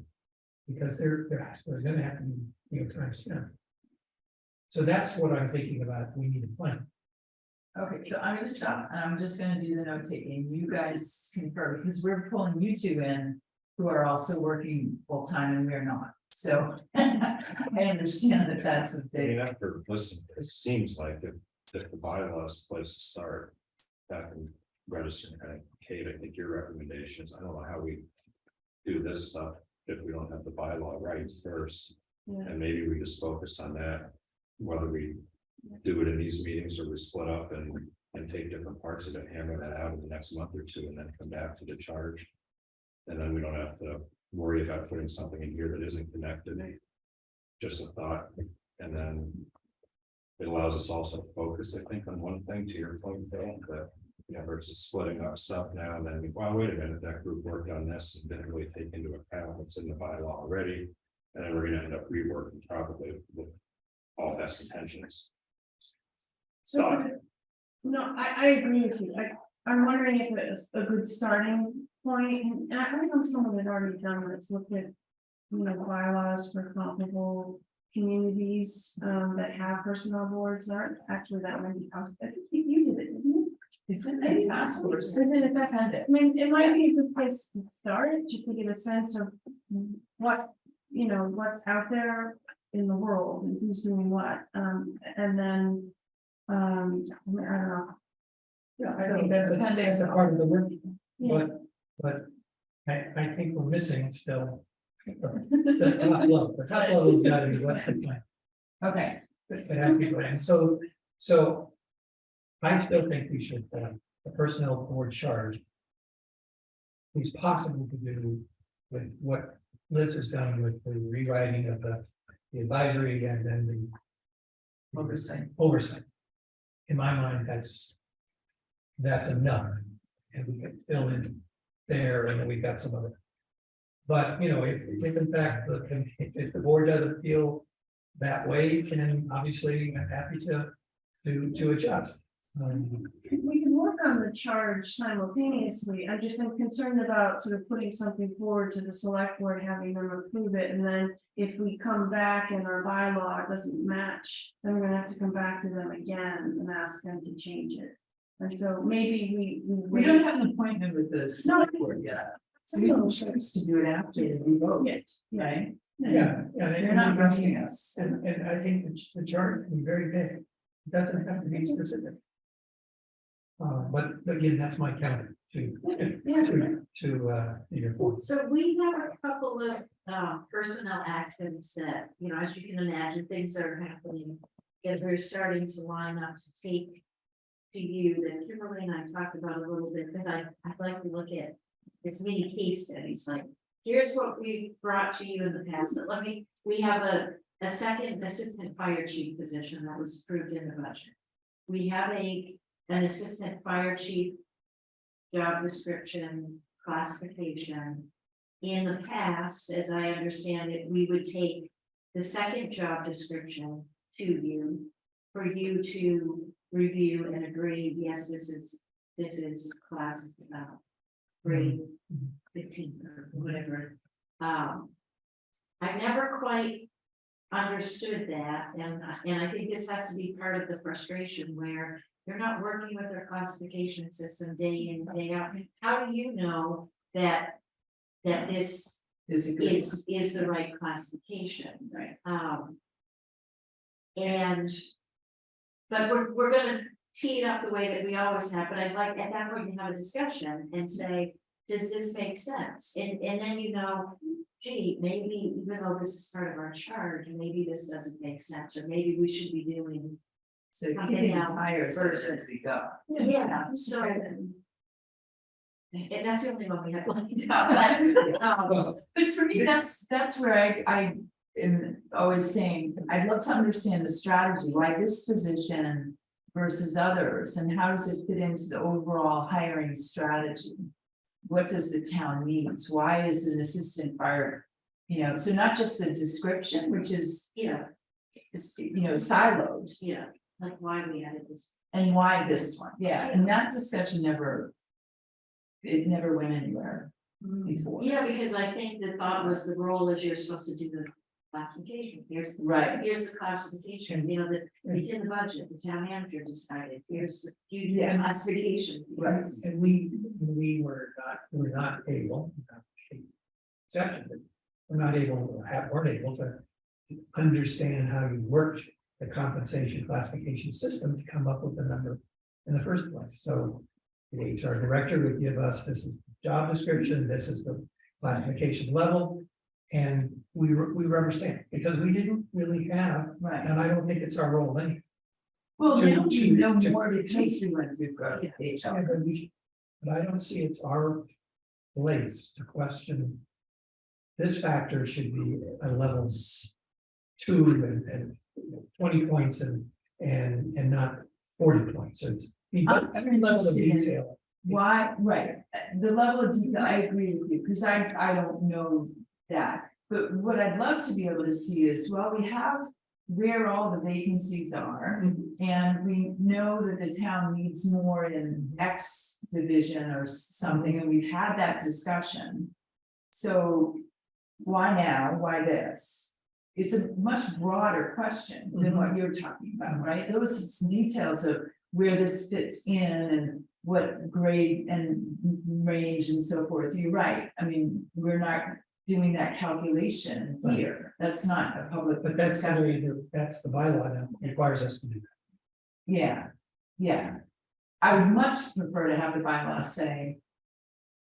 Because they're gonna have to be, time spent. So that's what I'm thinking about, we need a plan. Okay, so I'm gonna stop, and I'm just gonna do the note taking, you guys confer, because we're pulling you two in. Who are also working full time and we're not, so I understand that that's a I mean, big, after listening, it seems like if the bylaw is the place to start. That can register, and Kate, I think your recommendations, I don't know how we do this stuff if we don't have the bylaw right first. Yeah. And maybe we just focus on that, whether we do it in these meetings or we split up and take different parts of it, hammer that out in the next month or two, and then come back to the charge. And then we don't have to worry about putting something in here that isn't connected. Just a thought, and then it allows us also to focus, I think, on one thing, to your point, Bill, that, versus splitting up stuff now, and then, well, wait a minute, that group worked on this and didn't really take into account what's in the bylaw already. And then we're gonna end up reworking probably with all best intentions. So, no, I agree with you, I'm wondering if it's a good starting point, and I know someone had already done this, looked at. Bylaws for comparable communities, that have personnel boards, there aren't actually that many, I think you did it, didn't you? it's in the task force. And then if that kind of, I mean, it might be a good place to start, just to get a sense of what, what's out there in the world and who's doing what, and then, I don't know. Yeah, I think that's appendix. That's a part of the work, Yeah. but I think we're missing still. The top level, has got to be what's the plan. Okay, It has to be planned. So I still think we should, the personnel board charge. Is possible to do with what Liz has done with the rewriting of the advisory and then the oversight. In my mind, that's enough. And we can fill in there, and then we've got some other. But, if in fact, if the board doesn't feel that way, and obviously I'm happy to adjust. We can work on the charge simultaneously. I just am concerned about sort of putting something forward to the select board, having them approve it, and then if we come back and our bylaw doesn't match, then we're gonna have to come back to them again and ask them to change it. And so maybe We don't have an appointment with the select board yet, so we can choose to do it after we vote, Yes, right? Yeah, They're not rushing us. and I think the chart can be very vague. It doesn't have to be specific. But again, that's my counter to your point. So we have a couple of personnel actions that, you know, as you can imagine, things are happening. That we're starting to line up to take to you that Kimberly and I talked about a little bit, but I'd like to look at this mini case studies, like, here's what we brought to you in the past, but we have a second assistant fire chief position that was approved in the budget. We have an assistant fire chief job description, classification. In the past, as I understand it, we would take the second job description to you for you to review and agree, yes, this is class grade 15 or whatever. I never quite understood that, and I think this has to be part of the frustration where you're not working with their classification system day in, day out. How do you know that this Is it good? is the right classification? Right. But we're gonna tee it up the way that we always have, but I'd like at that point to have a discussion and say, does this make sense? And then, you know, gee, maybe even though this is part of our charge, maybe this doesn't make sense, or maybe we should be doing. So something kicking the else tires first. as we go. Yeah, so. And that's the only one we have lined up. But for me, that's where I am always saying, I'd love to understand the strategy, why this position versus others, and how does it fit into the overall hiring strategy? What does the town needs? Why is an assistant fire, you know, so not just the description, which is, Yeah, you know, siloed, yeah, like why we added this. and why this one, yeah, and that discussion never went anywhere before. Yeah, because I think the thought was the role is you're supposed to do the classification. Here's the classification, you know, that it's in the budget, the town manager decided, here's the Yeah. classification. Right, and we were not able, exception, but we're not able, weren't able to understand how you worked the compensation classification system to come up with the number in the first place. So the HR director would give us, this is job description, this is the classification level, and we rubber stamp, because we didn't really have, Right, and I don't think it's our role anyway. well, To- now you know to- more because we went through growth HR. But I don't see it's our place to question. This factor should be at levels 2 and 20 points and not 40 points. So it's every level of interested in- detail. Why, right, the level of detail, I agree with you, because I don't know that, but what I'd love to be able to see is, well, we have where all the vacancies are. And we know that the town needs more in X division or something, and we've had that discussion. So why now, why this? It's a much broader question than what you're talking about, right? Those details of where this fits in and what grade and range and so forth. You're right. I mean, we're not doing that calculation here. That's not a public. But that's that's the bylaw that requires us to do that. Yeah, yeah. I would much prefer to have the bylaw say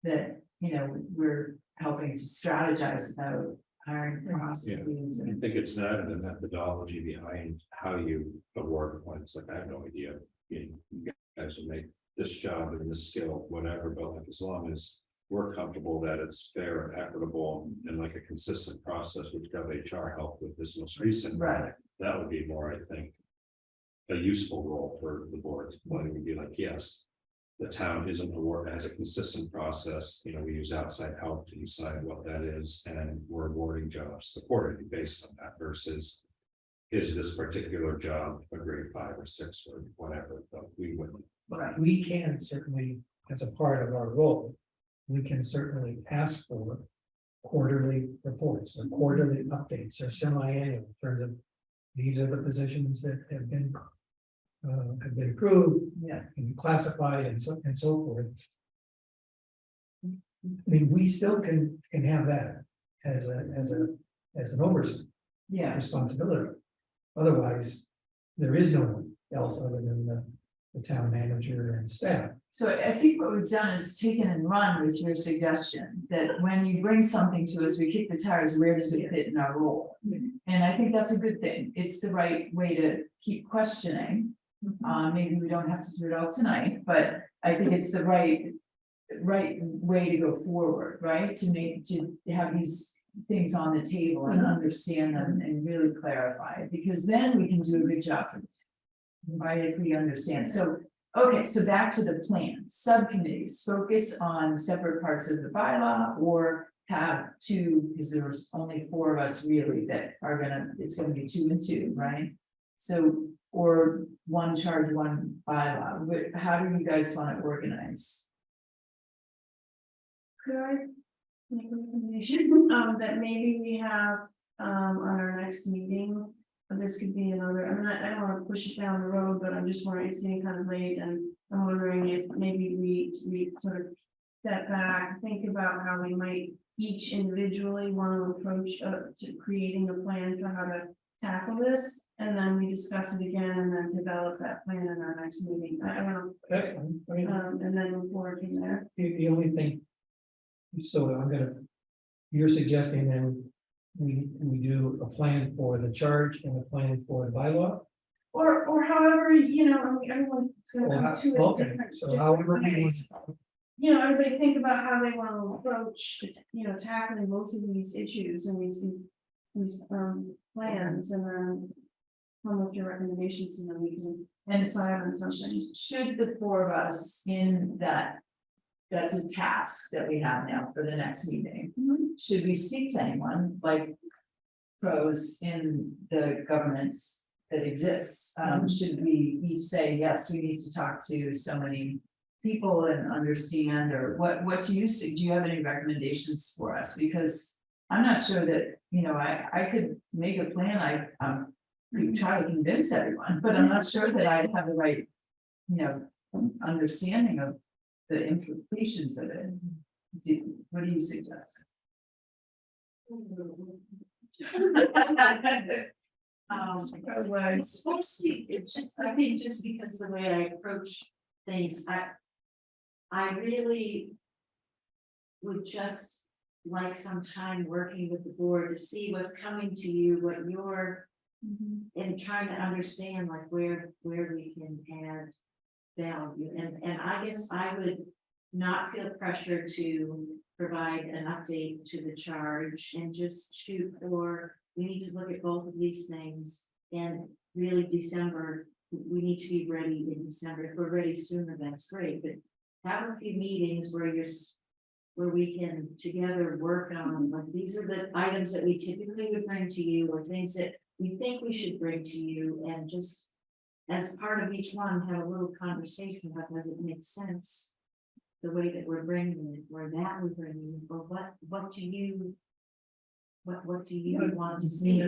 that, you know, we're helping to strategize about hiring processes. I think it's not the methodology behind how you award points, like I have no idea. You guys will make this job and this skill, whatever, but like as long as we're comfortable that it's fair and equitable and like a consistent process, which HR helped with this most recent. Right. That would be more, I think, a useful role for the board, when it would be like, yes, the town isn't award, has a consistent process, you know, we use outside help to decide what that is, and we're awarding jobs accordingly based on that versus is this particular job a grade 5 or 6 or whatever, but we wouldn't. But we can certainly, as a part of our role, we can certainly ask for quarterly reports or quarterly updates or semi-annual in terms of these are the positions that have been approved Yeah. and classified and so forth. I mean, we still can have that as an oversight Yeah, responsibility. Otherwise, there is no one else other than the town manager and staff. so I think what we've done is taken and run with your suggestion that when you bring something to us, we kick the tires, where does it fit in our role? And I think that's a good thing. It's the right way to keep questioning. Maybe we don't have to do it all tonight, but I think it's the right way to go forward, right? To have these things on the table and understand them and really clarify it, because then we can do a good job for it. Right, if we understand. So, okay, so back to the plan, subcommittees, focus on separate parts of the bylaw or have two, because there's only 4 of us really that are it's gonna be 2 and 2, right? So, or one charge, one bylaw. How do you guys want to organize? Could I make a recommendation, that maybe we have, on our next meeting, this could be another, I mean, I don't wanna push it down the road, but I'm just wondering, it's getting kind of late, and I'm wondering if maybe we sort of step back, think about how we might each individually want to approach, to creating a plan for how to tackle this, and then we discuss it again, and then develop that plan in our next meeting. I don't know, That's fine. I mean, and then move forward from there. the only thing. So you're suggesting then we do a plan for the charge and a plan for the bylaw? Or however, you know, I mean, everyone's gonna come to it. Okay, different- so different however we ways. You know, everybody think about how they want to approach, you know, tackling most of these issues and these plans, and then come with your recommendations, and then we can decide on something. Should the 4 of us in that's a task that we have now for the next meeting. Should we speak to anyone like pros in the governance that exists? Should we each say, yes, we need to talk to so many people and understand, or what do you see? Do you have any recommendations for us? Because I'm not sure that, you know, I could make a plan, I could try to convince everyone, but I'm not sure that I have the right, you know, understanding of the implications of it. What do you suggest? It's mostly, it's just, I think just because the way I approach things, I really would just like some time working with the board to see what's coming to you, what you're, and trying to understand like where we can add value. And I guess I would not feel pressure to provide an update to the charge and just shoot for, we need to look at both of these things. And really December, we need to be ready in December. If we're ready sooner, that's great, but have a few meetings where we can together work on, like, these are the items that we typically would bring to you, or things that we think we should bring to you, and just as part of each one, have a little conversation about, does it make sense? The way that we're bringing it, or that we're bringing it, or what do you want to see?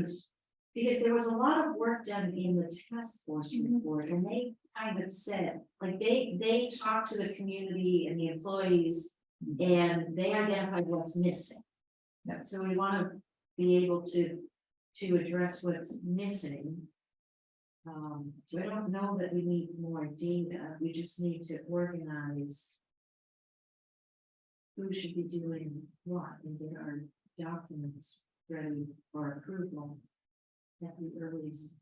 Because there was a lot of work done in the task force report, and they kind of said, like, they talked to the community and the employees, and they identified what's missing. So we want to be able to address what's missing. So I don't know that we need more data, we just need to organize who should be doing what, and get our documents ready for approval at the earliest.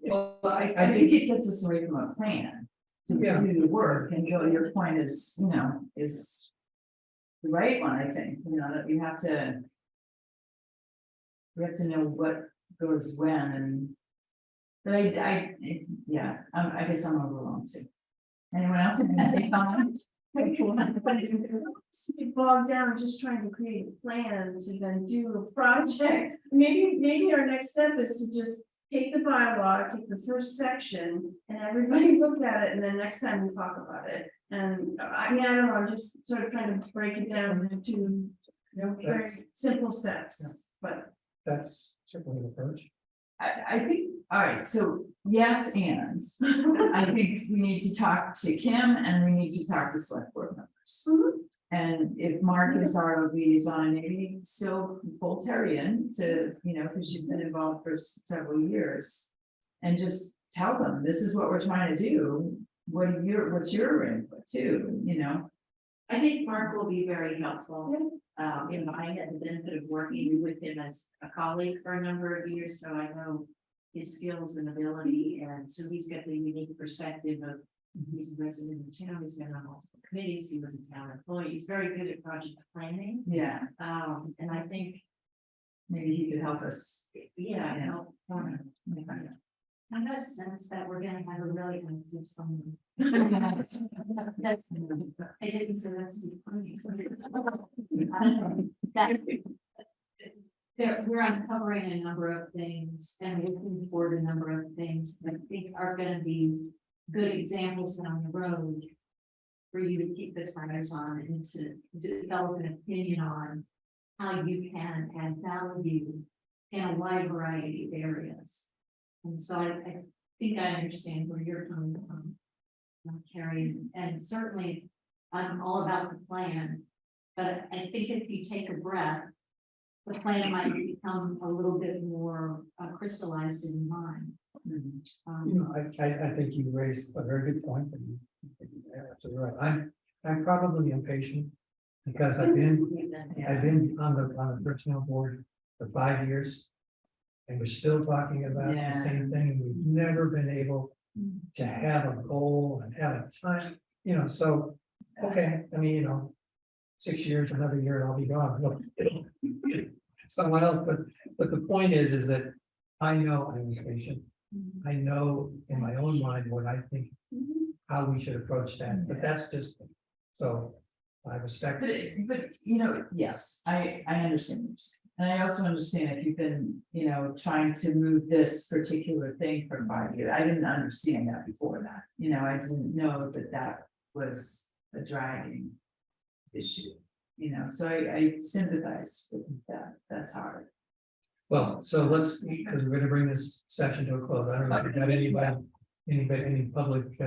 Well, I I think think, it gets us away from a plan to do the work, and your point is, you know, is the right one, I think, you know, that we have to know what goes when, and but I guess I'm overwhelmed too. Anyone else have anything on? Get bogged down just trying to create a plan to then do a project. Maybe our next step is to just take the bylaw, take the first section, and everybody look at it, and then next time we talk about it. And I mean, I don't know, I'm just sort of trying to break it down into very simple steps, but. That's certainly an approach. I think, all right, so yes, and I think we need to talk to Kim and we need to talk to select board members. Mhm. And if Mark is our liaison, maybe still pull Terry in to, because she's been involved for several years. And just tell them, this is what we're trying to do. What's your input too, I think Mark will be very helpful. I had the benefit of working with him as a colleague for a number of years, so I know his skills and ability, and so he's got the unique perspective of, he's a resident of town, he's been on multiple committees, he was a town employee, he's very good at project planning. Yeah, And I think, maybe he could help us. yeah, help. I have a sense that we're gonna have a really active summer. I didn't say that to be funny. We're uncovering a number of things and looking forward to a number of things that I think are gonna be good examples down the road for you to keep the tires on and to develop an opinion on how you can add value in a wide variety of areas. And so I think I understand where you're coming from, Carrie, and certainly I'm all about the plan. But I think if you take a breath, the plan might become a little bit more crystallized in your mind. I think you raised a very good point. And you're absolutely right. I'm probably impatient because I've been on the personnel board for 5 years. And we're still talking about Yeah. the same thing. We've never been able to have a goal and have a time, so, okay, I mean, 6 years, another year, and I'll be gone. Look, someone else, but the point is that I know I'm impatient. I know in my own mind what I think, how we should approach that, but that's just, so I respect. But yes, I understand. What you're saying. And I also understand if you've been, trying to move this particular thing for 5 years. I didn't understand that before that, I didn't know that was a dragging issue. So I sympathize with that. That's hard. Well, so let's, because we're gonna bring this session to a close. I don't know if you've got any public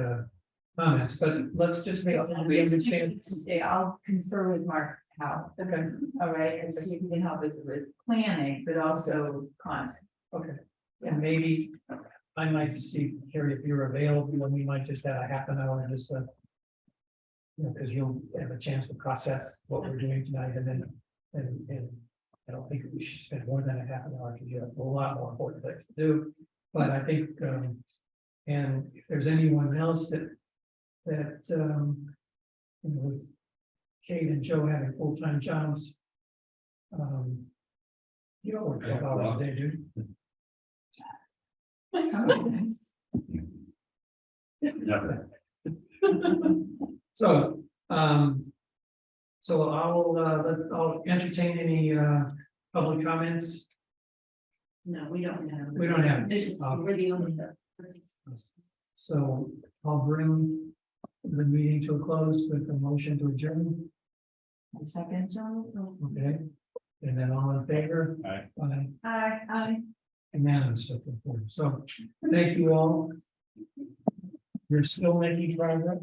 comments, but let's just make. I'll confer with Mark how. Okay, All right, and see if he can help us with planning, but also content. okay. And maybe I might see, Carrie, if you're available, and we might just have a half an hour just because you'll have a chance to process what we're doing tonight, and then, and I don't think we should spend more than a half an hour because you have a lot more important things to do. But I think, and if there's anyone else that with Kate and Joe having full-time jobs, you don't work 12 hours a day, do you? So, I'll entertain any public comments. No, we don't have. We don't have. We're the only. So I'll bring the meeting to a close with a motion to adjourn. A second, Joe? Okay, and then all in favor? Aye. Aye. Unanimous with the board. So thank you all. You're still making progress.